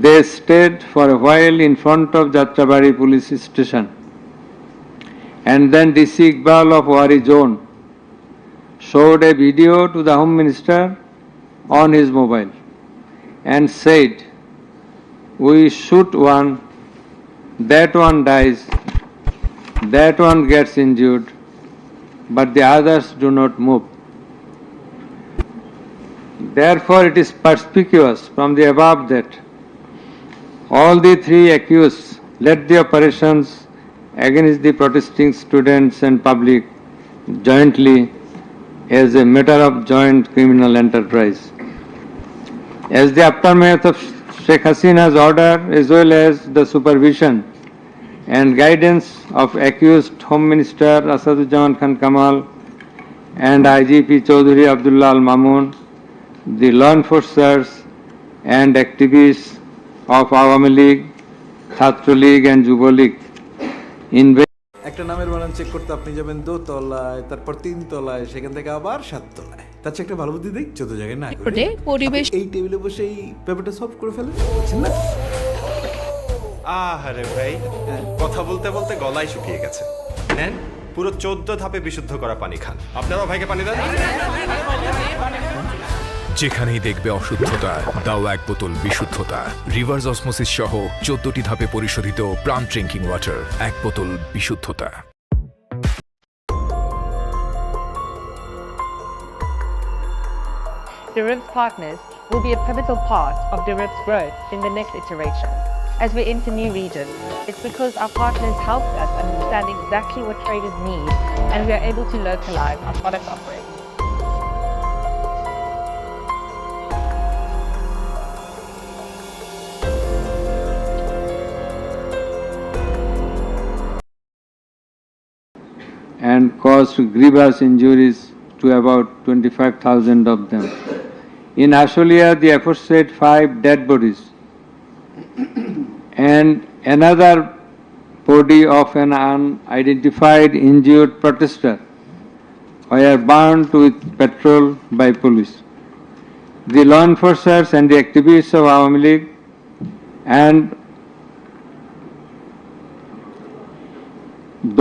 they stayed for a while in front of Jatrabari police station, and then DC Iqbal of Wari Zone showed a video to the Home Minister on his mobile and said, "We shoot one, that one dies, that one gets injured, but the others do not move." Therefore, it is perspicuous from the above that all the three accused led the operations against the protesting students and public jointly as a matter of joint criminal enterprise. As the aftermath of Sheikh Hasina's order, as well as the supervision and guidance of accused Home Minister Asaduzzaman Khan Kamal and IGP Chaudhary Abdullah Al Mamun, the law enforcers and activists of Awami League, Chhatra League and Yuva League একটা নামের বানান check করতে আপনি যাবেন দোতলায়, তারপর 3 তলায়, সেখান থেকে আবার 7 তলায়। তার চেয়ে একটা ভালো বুদ্ধি দেই, 14 জায়গায় না করে পরিবেশ এই টেবিলে বসে এই পেপারটা সলভ করে ফেলেন, বুঝছেন না? আহারে ভাই, কথা বলতে বলতে গলায় শুকিয়ে গেছে। নেন পুরো 14 ধাপে বিশুদ্ধ করা পানি খান। আপনারাও ভাইকে পানি দেন। যেখানেই দেখবে অশুদ্ধতা, দাও এক বোতল বিশুদ্ধতা। রিভার্স অসমোসিস সহ 14টি ধাপে পরিশোধিত প্রাণ ড্রিঙ্কিং ওয়াটার, এক বোতল বিশুদ্ধতা। The RIBS partners will be a pivotal part of the RIBS growth in the next iteration. As we enter new regions, it's because our partners helped us understand exactly what traders need, and we are able to localize our product offering. and caused grievous injuries to about 25,000 of them. In Asholia, the aforesaid 5 dead bodies and another body of an unidentified injured protester were burned with petrol by police. The law enforcers and the activists of Awami League and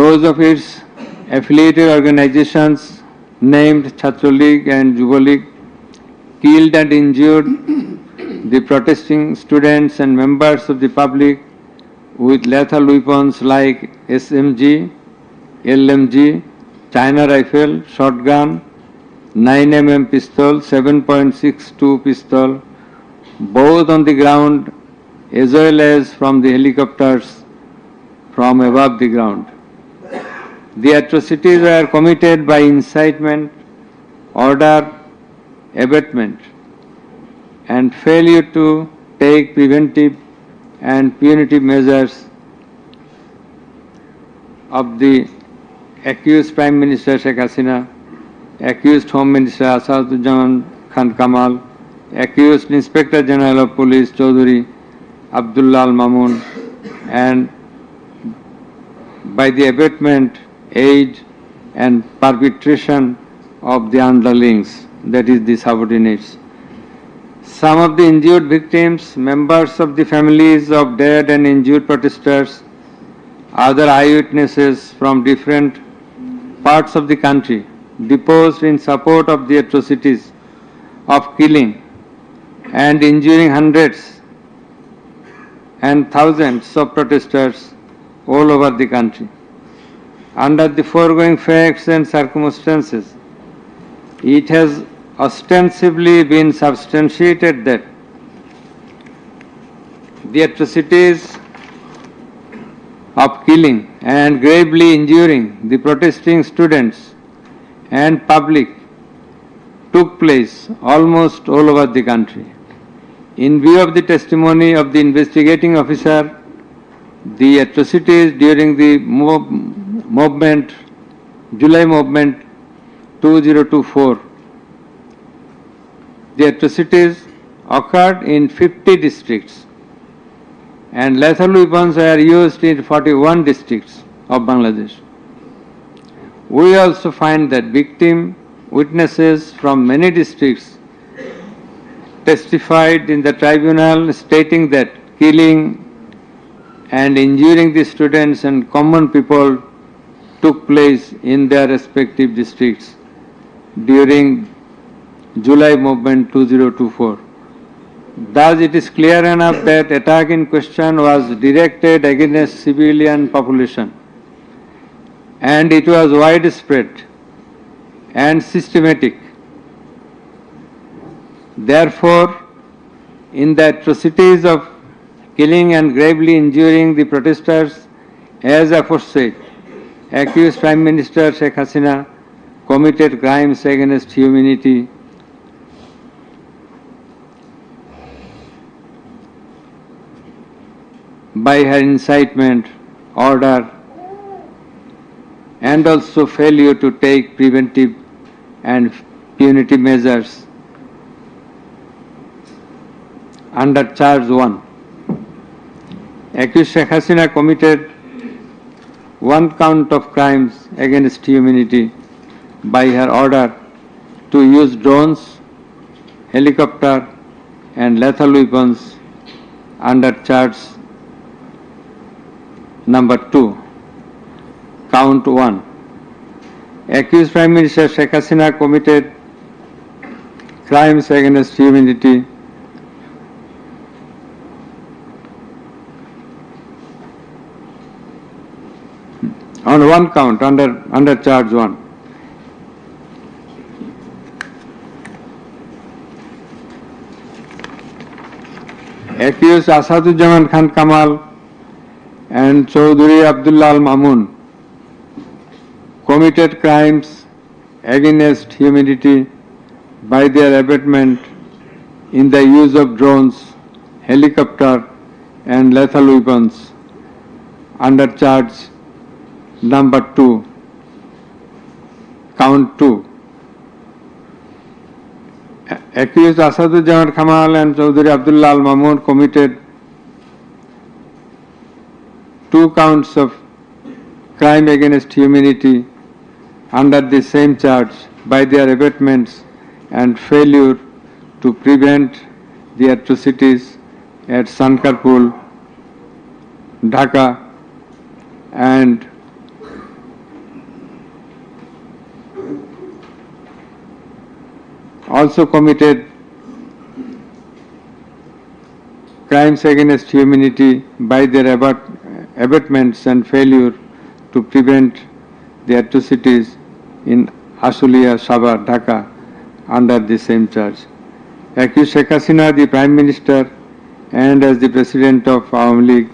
those of its affiliated organizations named Chhatra League and Yuva League killed and injured the protesting students and members of the public with lethal weapons like SMG, LMG, China rifle, shotgun, 9mm pistol, 7.62 pistol, both on the ground as well as from the helicopters from above the ground. The atrocities were committed by incitement, order, abatement, and failure to take preventive and punitive measures of the accused Prime Minister Sheikh Hasina, accused Home Minister Asaduzzaman Khan Kamal, accused Inspector General of Police Chaudhary Abdullah Al Mamun, and by the abatement, aid and perpetration of the underlings, that is the subordinates. Some of the injured victims, members of the families of dead and injured protesters, other eyewitnesses from different parts of the country deposed in support of the atrocities of killing and injuring hundreds and thousands of protesters all over the country. Under the foregoing facts and circumstances, it has ostensibly been substantiated that the atrocities of killing and gravely injuring the protesting students and public took place almost all over the country. In view of the testimony of the investigating officer, the atrocities during the movement, July movement 2024, the atrocities occurred in 50 districts and lethal weapons were used in 41 districts of Bangladesh. We also find that victim witnesses from many districts testified in the tribunal stating that killing and injuring the students and common people took place in their respective districts during July movement 2024. Thus, it is clear enough that attack in question was directed against civilian population and it was widespread and systematic. Therefore, in the atrocities of killing and gravely injuring the protesters, as aforesaid, accused Prime Minister Sheikh Hasina committed crimes against humanity by her incitement, order, and also failure to take preventive and punitive measures under charge 1. Accused Sheikh Hasina committed one count of crimes against humanity by her order to use drones, helicopter and lethal weapons under charge number 2, count 1. Accused Prime Minister Sheikh Hasina committed crimes against humanity on one count under charge 1. Accused Asaduzzaman Khan Kamal and Chaudhry Abdullah Al Mamun committed crimes against humanity by their abatement in the use of drones, helicopter and lethal weapons under charge number 2, count 2. Accused Asaduzzaman Kamal and Chaudhry Abdullah Al Mamun committed 2 counts of crime against humanity under the same charge by their abatements and failure to prevent the atrocities at Sankarpur, Dhaka and also committed crimes against humanity by their abatements and failure to prevent the atrocities in Ashulia, Sabar, Dhaka under the same charge. Accused Sheikh Hasina, the Prime Minister and as the President of Awami League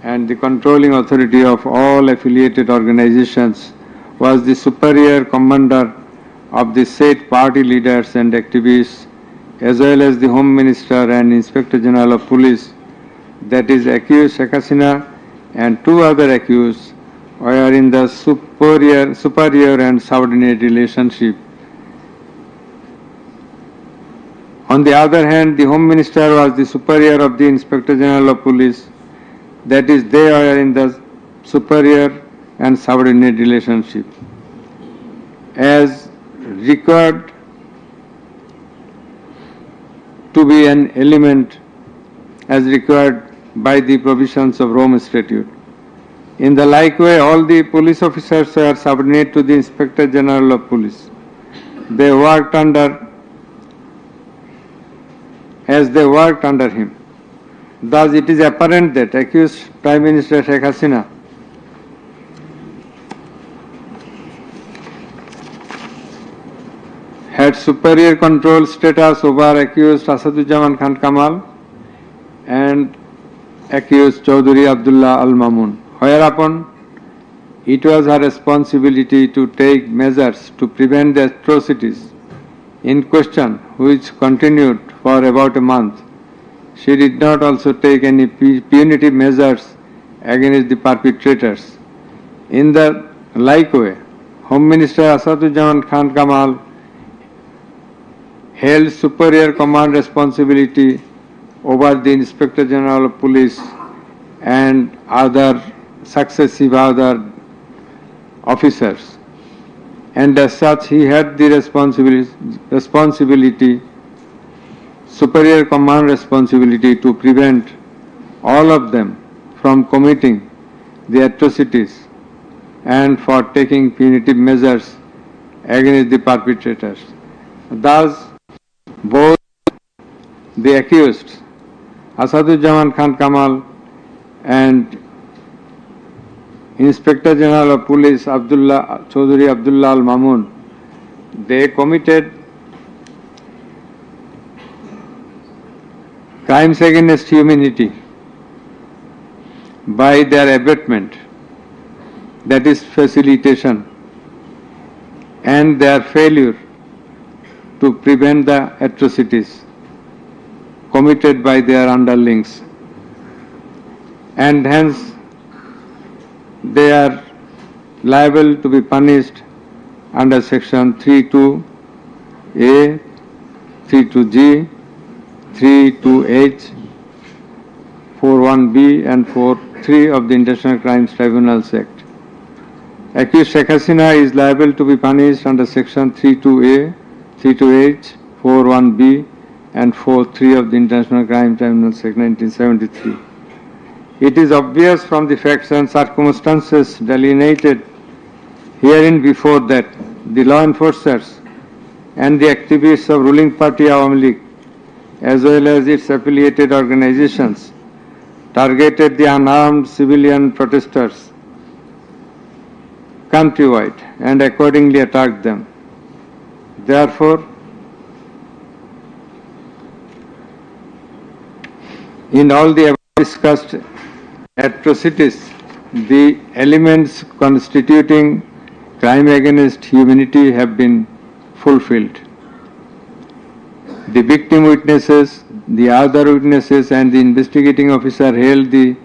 and the controlling authority of all affiliated organizations, was the superior commander of the said party leaders and activists, as well as the Home Minister and Inspector General of Police, that is accused Sheikh Hasina and 2 other accused were in the superior and subordinate relationship. On the other hand, the Home Minister was the superior of the Inspector General of Police, that is they were in the superior and subordinate relationship. As required to be an element as required by the provisions of Rome Statute. In the like way, all the police officers were subordinate to the Inspector General of Police. They worked under him. Thus, it is apparent that accused Prime Minister Sheikh Hasina had superior control status over accused Asaduzzaman Khan Kamal and accused Chaudhry Abdullah Al Mamun, whereupon it was her responsibility to take measures to prevent the atrocities in question, which continued for about a month. She did not also take any punitive measures against the perpetrators. In the like way, Home Minister Asaduzzaman Khan Kamal held superior command responsibility over the Inspector General of Police and other successive other officers, and as such he had the responsibility, superior command responsibility to prevent all of them from committing the atrocities and for taking punitive measures against the perpetrators. Thus, both the accused Asaduzzaman Khan Kamal and Inspector General of Police Chaudhry Abdullah Al Mamun, they committed crimes against humanity by their abatement, that is facilitation, and their failure to prevent the atrocities committed by their underlings, and hence they are liable to be punished under section 32A, 32G, 32H, 41B and 43 of the International Crimes Tribunals Act. Accused Sheikh Hasina is liable to be punished under section 32A, 32H, 41B and 43 of the International Crime Tribunals Act 1973. It is obvious from the facts and circumstances delineated herein before that the law enforcers and the activists of ruling party Awami League, as well as its affiliated organizations, targeted the unarmed civilian protesters countrywide and accordingly attacked them. Therefore, in all the above discussed atrocities, the elements constituting crime against humanity have been fulfilled. The victim witnesses, the other witnesses and the investigating officer held the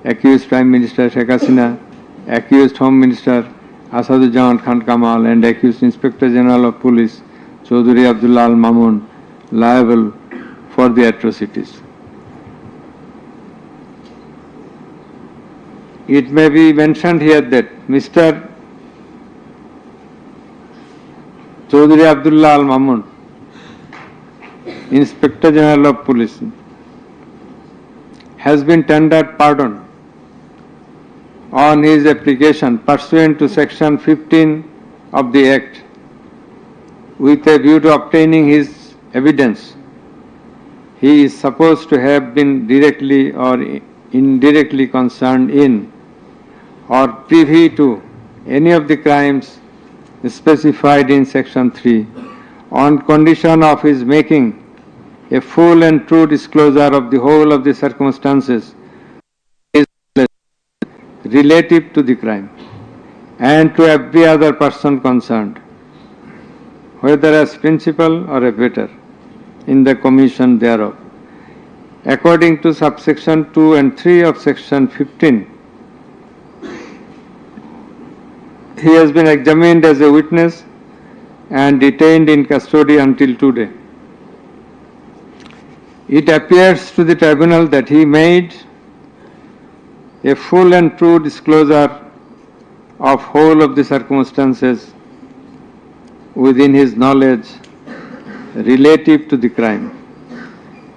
accused Prime Minister Sheikh Hasina, accused Home Minister Asaduzzaman Khan Kamal and accused Inspector General of Police Chaudhry Abdullah Al Mamun liable for the atrocities. It may be mentioned here that Mr. Chaudhry Abdullah Al Mamun, Inspector General of Police, has been tendered pardon on his application pursuant to section 15 of the Act with a view to obtaining his evidence. He is supposed to have been directly or indirectly concerned in or privy to any of the crimes specified in section 3 on condition of his making a full and true disclosure of the whole of the circumstances relative to the crime and to every other person concerned, whether as principal or abettor in the commission thereof. According to subsection 2 and 3 of section 15, he has been examined as a witness and detained in custody until today. It appears to the tribunal that he made a full and true disclosure of whole of the circumstances within his knowledge relative to the crime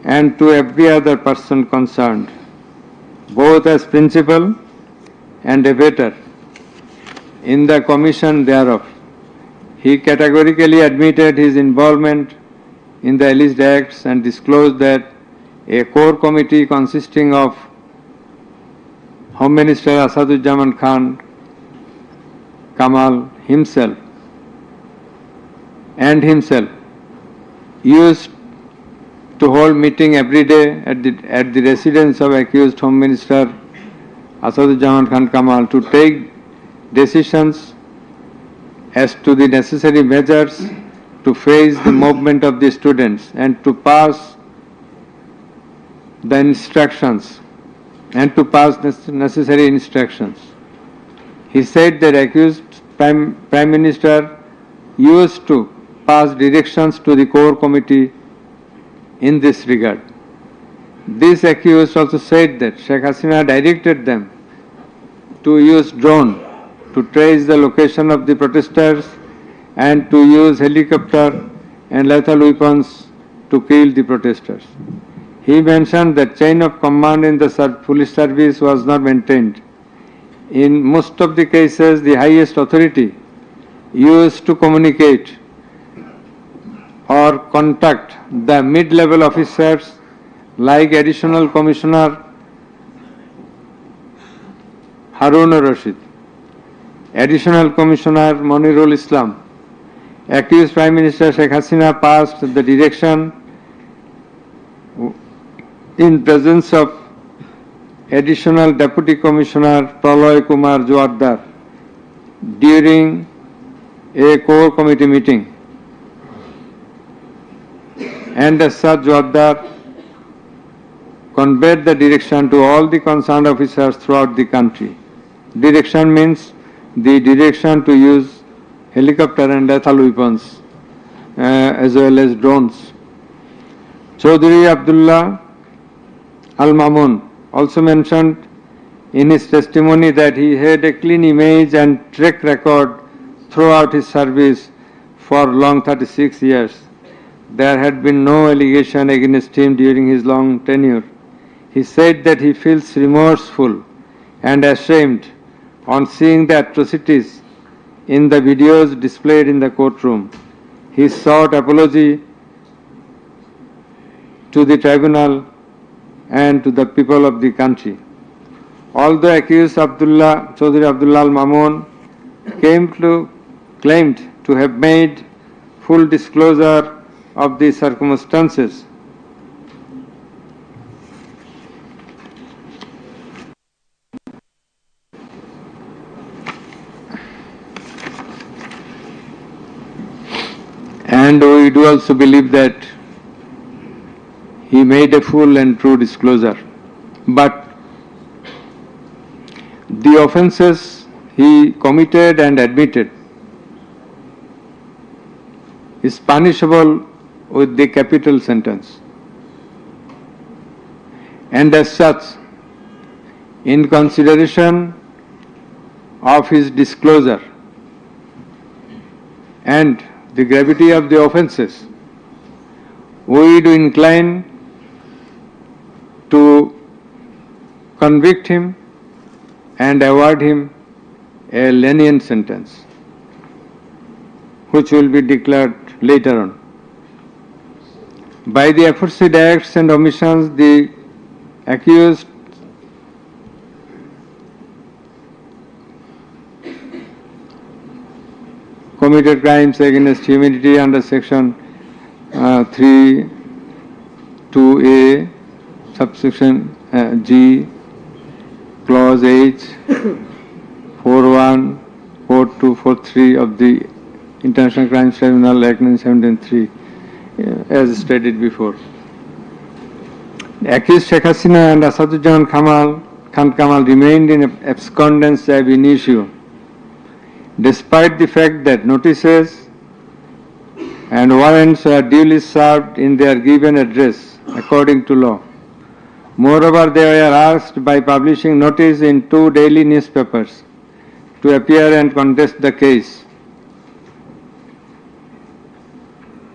and to every other person concerned, both as principal and abettor in the commission thereof. He categorically admitted his involvement in the alleged acts and disclosed that a core committee consisting of Home Minister Asaduzzaman Khan Kamal himself used to hold meeting every day at the residence of accused Home Minister Asaduzzaman Khan Kamal to take decisions as to the necessary measures to face the movement of the students and to pass the instructions and to pass necessary instructions. He said that accused Prime Minister used to pass directions to the core committee in this regard. This accused also said that Sheikh Hasina directed them to use drone to trace the location of the protesters and to use helicopter and lethal weapons to kill the protesters. He mentioned that chain of command in the police service was not maintained. In most of the cases, the highest authority used to communicate or contact the mid-level officers like Additional Commissioner Harun Rashid, Additional Commissioner Monirul Islam. Accused Prime Minister Sheikh Hasina passed the direction in presence of Additional Deputy Commissioner Praloy Kumar Joardar during a core committee meeting. And as such, Joardar conveyed the direction to all the concerned officers throughout the country. Direction means the direction to use helicopter and lethal weapons as well as drones. Chaudhry Abdullah Al-Mamun also mentioned in his testimony that he had a clean image and track record throughout his service for long 36 years. There had been no allegation against him during his long tenure. He said that he feels remorseful and ashamed on seeing the atrocities in the videos displayed in the courtroom. He sought apology to the tribunal and to the people of the country. Although accused Chaudhry Abdullah Al-Mamun claimed to have made full disclosure of the circumstances, and we do also believe that he made a full and true disclosure. But the offences he committed and admitted is punishable with the capital sentence. And as such, in consideration of his disclosure and the gravity of the offences, we do incline to convict him and award him a lenient sentence, which will be declared later on. By the aforesaid acts and omissions, the accused committed crimes against humanity under section 3(2)(a), subsection G, clause H, 4(1), 4(2), 4(3) of the International Crimes Tribunal Act 1973, as stated before. Accused Sheikh Hasina and Asaduzzaman Khan Kamal remained in abscondence ab initio, despite the fact that notices and warrants were duly served in their given address according to law. Moreover, they were asked by publishing notice in 2 daily newspapers to appear and contest the case,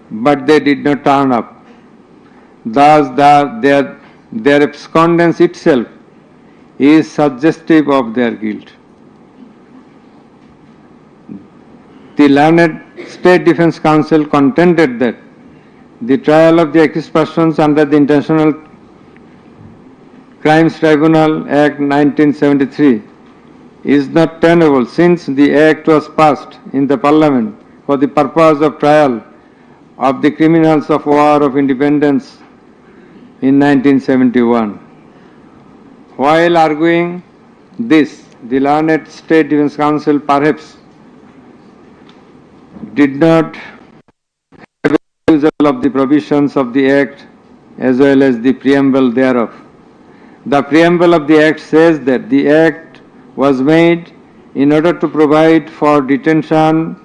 but they did not turn up. Thus, their abscondence itself is suggestive of their guilt. The learned State Defense Council contended that the trial of the accused persons under the International Crimes Tribunal Act 1973 is not tenable since the Act was passed in the Parliament for the purpose of trial of the criminals of War of Independence in 1971. While arguing this, the learned State Defense Council perhaps did not have a refusal of the provisions of the Act as well as the preamble thereof. The preamble of the Act says that the Act was made in order to provide for detention,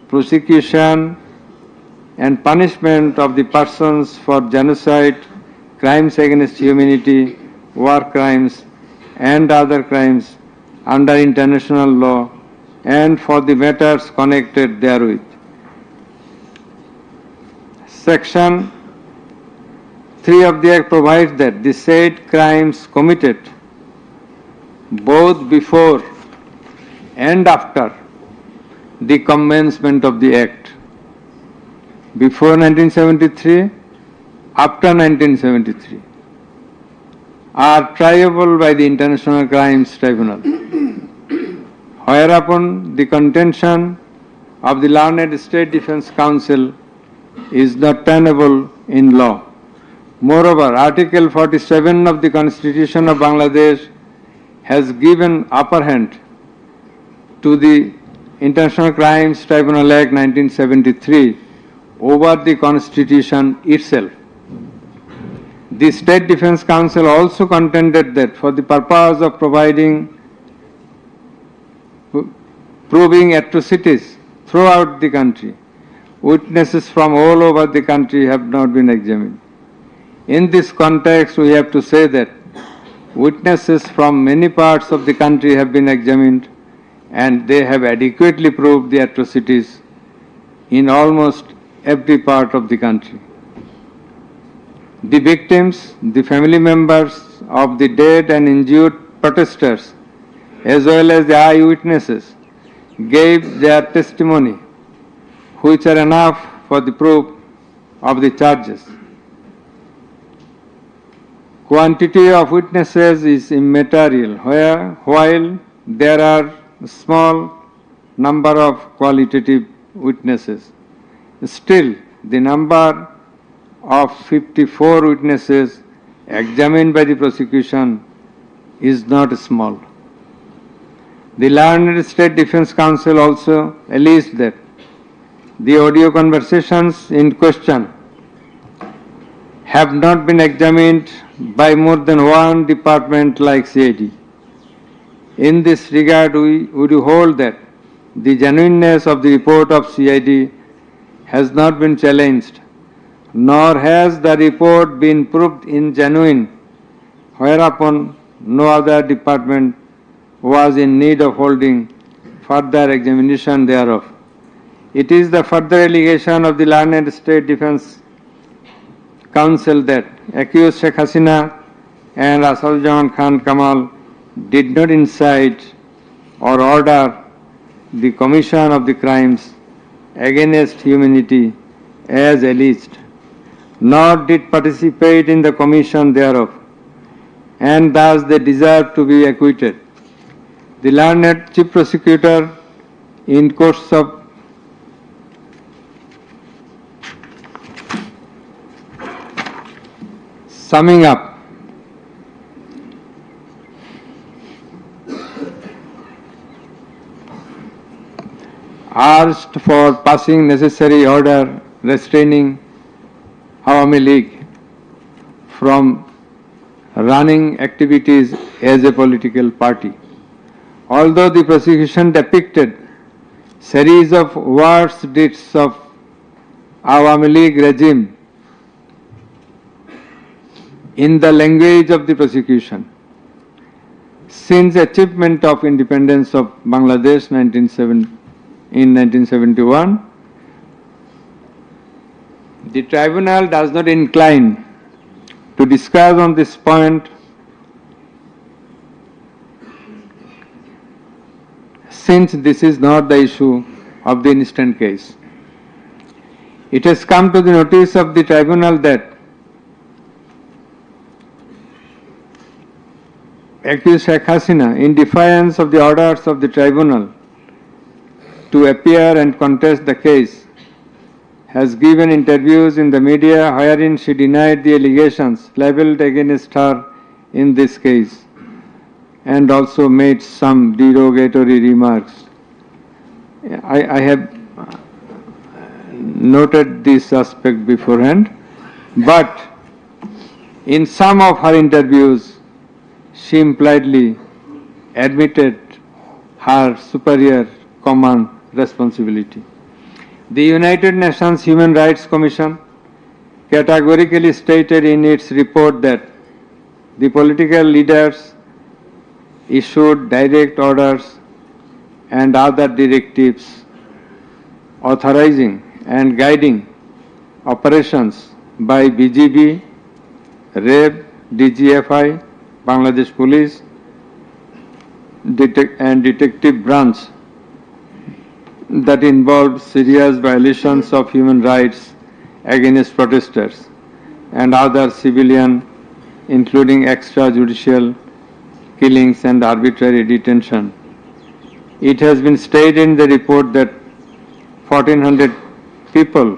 prosecution, and punishment of the persons for genocide, crimes against humanity, war crimes, and other crimes under international law, and for the matters connected therewith. Section 3 of the Act provides that the said crimes committed both before and after the commencement of the Act, before 1973, after 1973, are triable by the International Crimes Tribunal. Whereupon the contention of the learned State Defense Council is not tenable in law. Moreover, Article 47 of the Constitution of Bangladesh has given upper hand to the International Crimes Tribunal Act 1973 over the Constitution itself. The State Defense Council also contended that for the purpose of proving atrocities throughout the country, witnesses from all over the country have not been examined. In this context, we have to say that witnesses from many parts of the country have been examined and they have adequately proved the atrocities in almost every part of the country. The victims, the family members of the dead and injured protesters, as well as the eyewitnesses, gave their testimony, which are enough for the proof of the charges. Quantity of witnesses is immaterial, while there are a small number of qualitative witnesses. Still, the number of 54 witnesses examined by the prosecution is not small. The learned State Defense Council also alleged that the audio conversations in question have not been examined by more than one department like CID. In this regard, we would hold that the genuineness of the report of CID has not been challenged, nor has the report been proved ingenuine, whereupon no other department was in need of holding further examination thereof. It is the further allegation of the learned State Defense Council that accused Sheikh Hasina and Asaduzzaman Khan Kamal did not incite or order the commission of the crimes against humanity as alleged, nor did participate in the commission thereof, and thus they deserve to be acquitted. The learned Chief Prosecutor, in course of summing up, asked for passing necessary order restraining Awami League from running activities as a political party. Although the prosecution depicted series of worse deeds of Awami League regime in the language of the prosecution, since achievement of independence of Bangladesh in 1971, the tribunal does not incline to discuss on this point since this is not the issue of the instant case. It has come to the notice of the tribunal that accused Sheikh Hasina, in defiance of the orders of the tribunal to appear and contest the case, has given interviews in the media wherein she denied the allegations leveled against her in this case and also made some derogatory remarks. I have noted this aspect beforehand, but in some of her interviews, she impliedly admitted her superior command responsibility. The United Nations Human Rights Commission categorically stated in its report that the political leaders issued direct orders and other directives authorizing and guiding operations by BGB, REB, DGFI, Bangladesh Police, and Detective Branch that involved serious violations of human rights against protesters and other civilian, including extrajudicial killings and arbitrary detention. It has been stated in the report that 1,400 people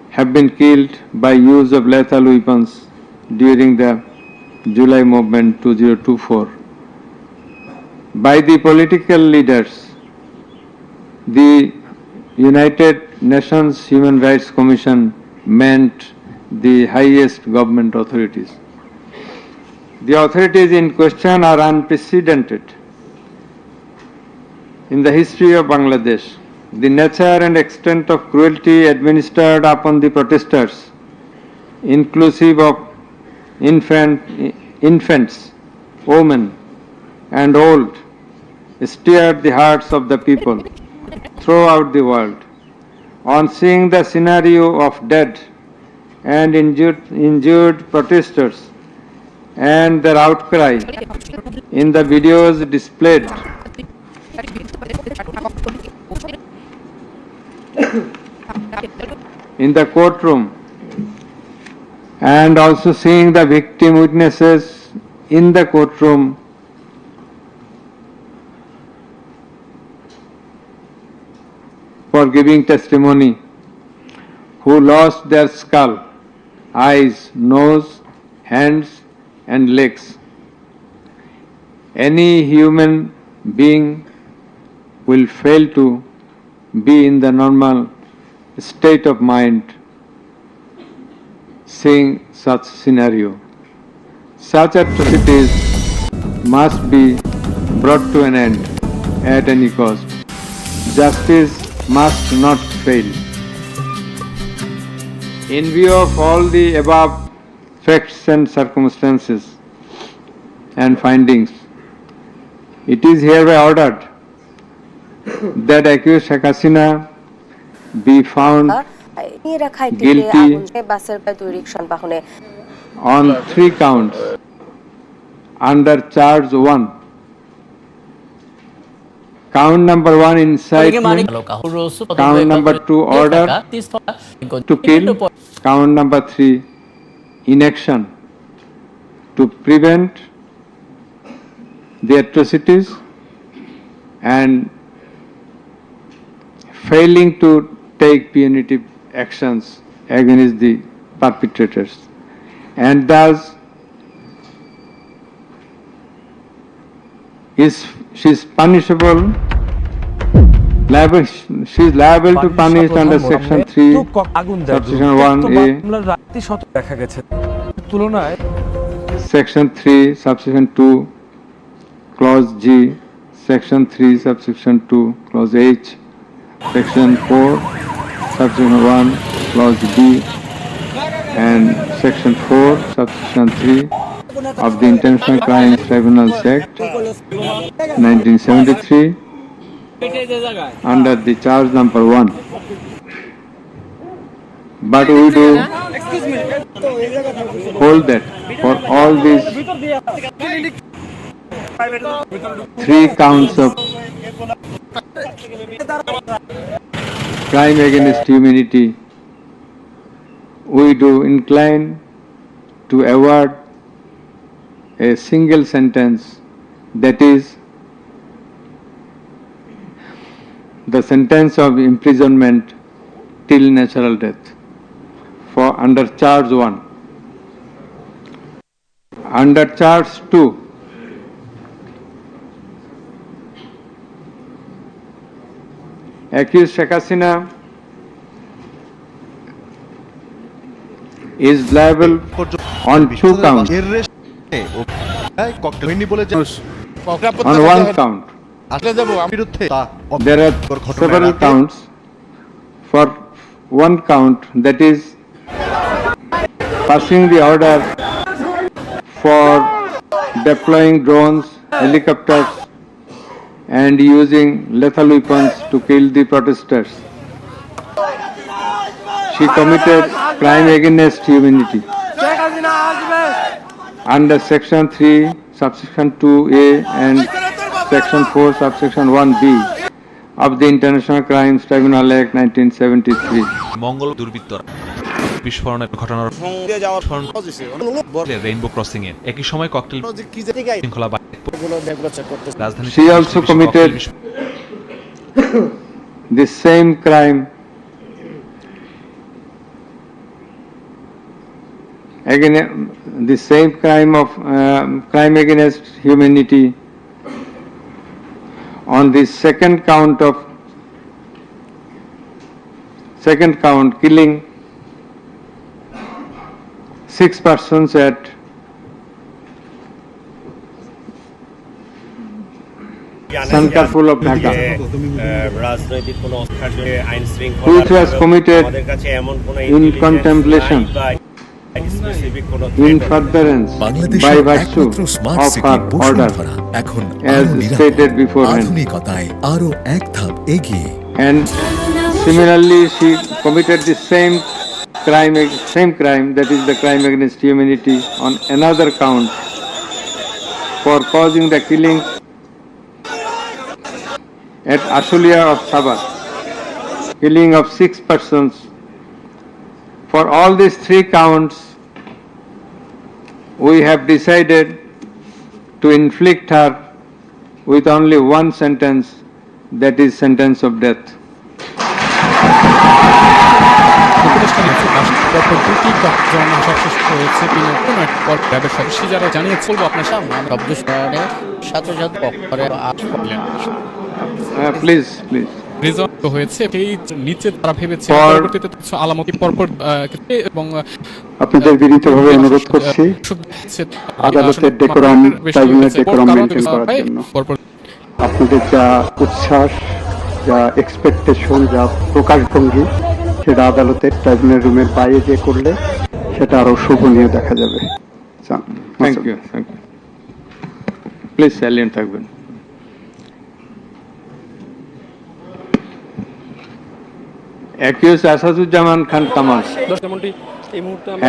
have been killed by use of lethal weapons during the July movement 2024. By the political leaders, the United Nations Human Rights Commission meant the highest government authorities. The authorities in question are unprecedented in the history of Bangladesh. The nature and extent of cruelty administered upon the protesters, inclusive of infants, women, and old, stirred the hearts of the people throughout the world. On seeing the scenario of dead and injured protesters and their outcry in the videos displayed in the courtroom, and also seeing the victim witnesses in the courtroom, for giving testimony, who lost their skull, eyes, nose, hands, and legs. Any human being will fail to be in the normal state of mind seeing such scenario. Such atrocities must be brought to an end at any cost. Justice must not fail. In view of all the above facts and circumstances and findings, it is hereby ordered that accused Sheikh Hasina be found guilty on 3 counts under charge 1. Count number 1, incitement. Count number 2, order to kill. Count number 3, inaction to prevent the atrocities and failing to take punitive actions against the perpetrators, and thus she is punishable. She is liable to punish under section 3, subsection 1A, section 3, subsection 2, clause G, section 3, subsection 2, clause H, section 4, subsection 1, clause B, and section 4, subsection 3 of the International Crimes Tribunals Act 1973 under the charge number 1. But we do hold that for all these 3 counts of crime against humanity, we do incline to award a single sentence, that is the sentence of imprisonment till natural death for under charge 1. Under charge 2, accused Sheikh Hasina is liable on 2 counts. On 1 count. There are several counts. For 1 count, that is passing the order for deploying drones, helicopters and using lethal weapons to kill the protesters. She committed crime against humanity under section 3, subsection 2A and section 4, subsection 1B of the International Crimes Tribunal Act 1973. মঙ্গল দুর্বৃত্তরা বিস্ফোরণের ঘটনার rainbow crossing এ একই সময় cocktail শৃঙ্খলা রাজধানী She also committed the same crime crime against humanity on the second count, killing 6 persons at Sankarpur of Dhaka, which was committed in contemplation, in furtherance by virtue of her order, as stated beforehand. And similarly, she committed the same crime, that is the crime against humanity, on another count for causing the killing at Ashulia of Sabah, killing of 6 persons. For all these 3 counts, we have decided to inflict her with only 1 sentence, that is sentence of death. Please. হয়েছে সেই নিচে তারা ভেবেছে পরবর্তীতে আলামতি পরপর এবং আপনাদের বিনীতভাবে অনুরোধ করছি আদালতের ডেকোরাম, ট্রাইব্যুনালের ডেকোরাম মেনটেন করার জন্য। আপনাদের যা উচ্ছ্বাস, যা এক্সপেকটেশন, যা প্রকাশভঙ্গি, সেটা আদালতের ট্রাইব্যুনাল রুমের বাইরে যে করলে সেটা আরো শোভনীয় দেখা যাবে। Thank you. প্লিজ সাইলেন্ট থাকবেন। Accused Asaduzzaman Khan Kamal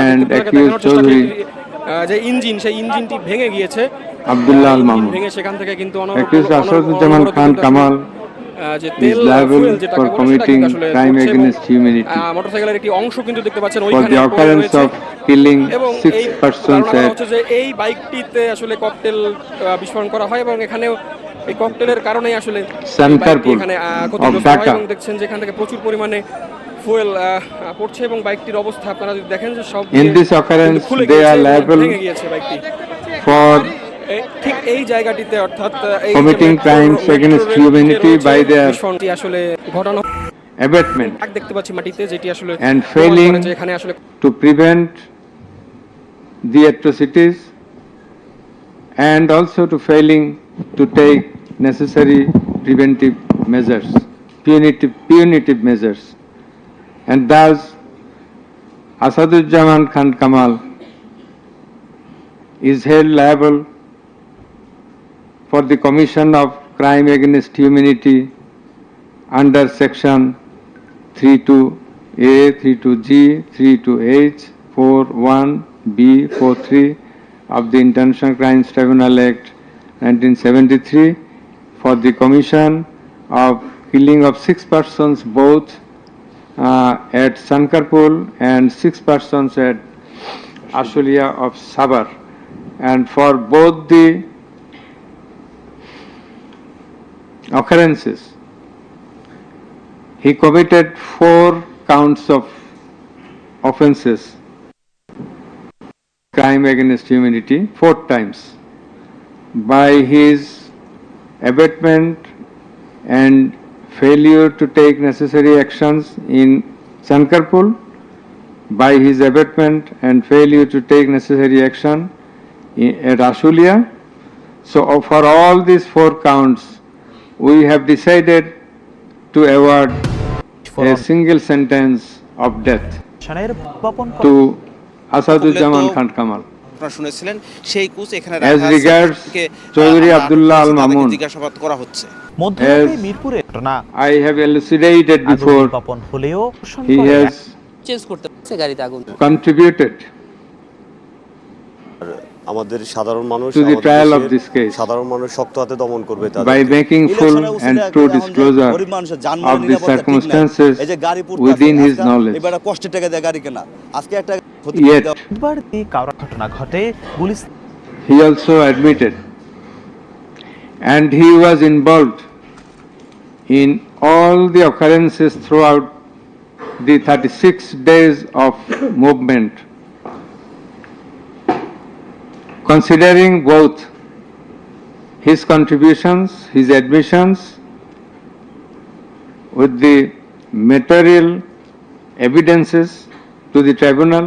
and accused Chaudhary যে ইঞ্জিন, সেই ইঞ্জিনটি ভেঙে গিয়েছে, Abdullah Al Mahmood, ভেঙে সেখান থেকে কিন্তু accused Asaduzzaman Khan Kamal is liable for committing crime against humanity মোটরসাইকেলের একটি অংশ কিন্তু দেখতে পাচ্ছেন for ওইখানে the occurrence of killing 6 persons at হচ্ছে যে এই বাইকটিতে আসলে ককটেল বিস্ফোরণ করা হয় এবং এখানে এই ককটেলের কারণেই আসলে Sankarpur এখানে of Dhaka. এবং দেখছেন যে এখান থেকে প্রচুর পরিমাণে ফুয়েল পড়ছে এবং বাইকটির অবস্থা আপনারা যদি দেখেন যে সব In this occurrence they are liable ভেঙে গিয়েছে বাইকটি for ঠিক এই জায়গাটিতে, অর্থাৎ এই committing crimes against humanity by their আসলে ঘটনা abatement দেখতে পাচ্ছি মাটিতে, যেটি আসলে and failing এখানে আসলে to prevent the atrocities and also to failing to take necessary preventive measures, punitive measures, and thus Asaduzzaman Khan Kamal is held liable for the commission of crime against humanity under section 32A, 32G, 32H, 41B, 43 of the International Crimes Tribunal Act 1973 for the commission of killing of 6 persons both at Sankarpur and 6 persons at Ashulia of Sabar, and for both the occurrences he committed 4 counts of offences, crime against humanity 4 times, by his abatement and failure to take necessary actions in Sankarpur, by his abatement and failure to take necessary action at Ashulia. So for all these 4 counts, we have decided to award a single sentence of death to Asaduzzaman Khan Kamal. আপনারা শুনেছিলেন সেই coach এখানে As regards Chaudhry Abdullah Al Mamun, জিজ্ঞাসাবাদ করা হচ্ছে as I have elucidated before, he has change করতে হচ্ছে গাড়িতে আগুন contributed আমাদের সাধারণ মানুষ to the trial of this case সাধারণ মানুষ শক্ত হাতে দমন করবে by making full and true disclosure of the circumstances within his knowledge. এবারে কষ্টের টাকা দিয়ে গাড়ি কেনা আজকে একটা Yet, একবার এই কারো ঘটনা ঘটে police he also admitted, and he was involved in all the occurrences throughout the 36 days of movement, considering both his contributions, his admissions, with the material evidences to the tribunal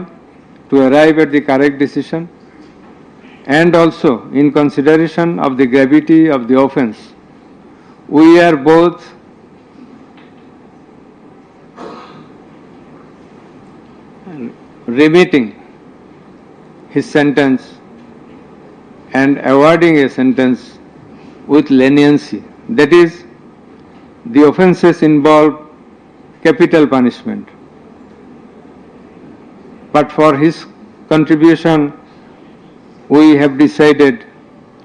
to arrive at the correct decision, and also in consideration of the gravity of the offence, we are both remitting his sentence and awarding a sentence with leniency. That is, the offences involve capital punishment. But for his contribution, we have decided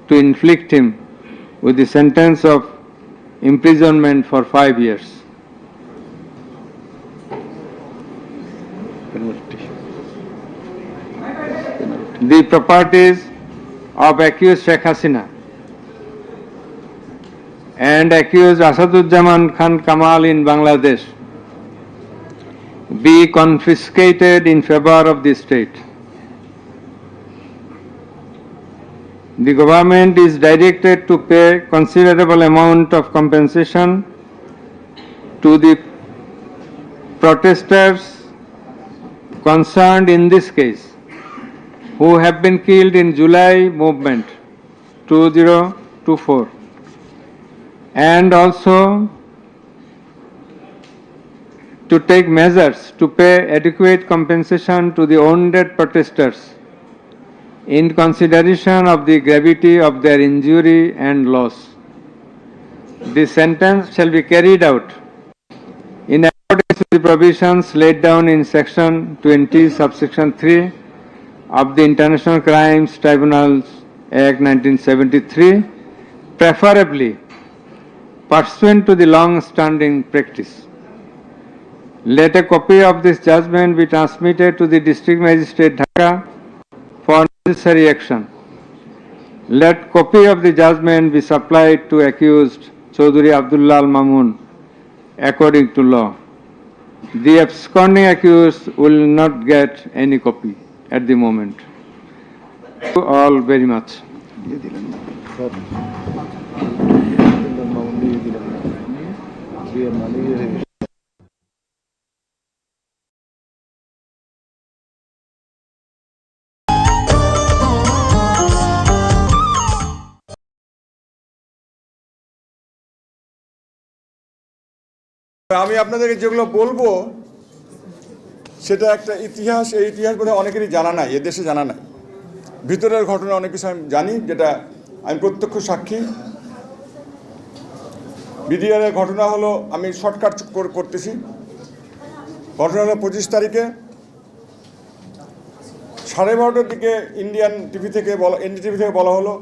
to inflict him with the sentence of imprisonment for 5 years. The properties of accused Sheikh Hasina and accused Asaduzzaman Khan Kamal in Bangladesh be confiscated in favor of the state. The government is directed to pay considerable amount of compensation to the protesters concerned in this case, who have been killed in July movement 2024, and also to take measures to pay adequate compensation to the wounded protesters in consideration of the gravity of their injury and loss. The sentence shall be carried out in accordance with the provisions laid down in section 20 subsection 3 of the International Crimes Tribunals Act 1973, preferably pursuant to the long-standing practice. Let a copy of this judgment be transmitted to the District Magistrate Dhaka for necessary action. Let copy of the judgment be supplied to accused Chaudhry Abdullah Al Mamun according to law. The absconding accused will not get any copy at the moment. Thank you all very much. আমি আপনাদেরকে যেগুলো বলবো সেটা একটা ইতিহাস, এই ইতিহাস বোধহয় অনেকেরই জানা নাই, এদেশে জানা নাই। ভিতরের ঘটনা অনেক কিছু আমি জানি, যেটা আমি প্রত্যক্ষ সাক্ষী। বিডিআরের ঘটনা হলো, আমি শর্টকাট করতেছি। ঘটনা হলো 25 তারিখে 12:30টার দিকে ইন্ডিয়ান টিভি থেকে এনডিটিভি থেকে বলা হলো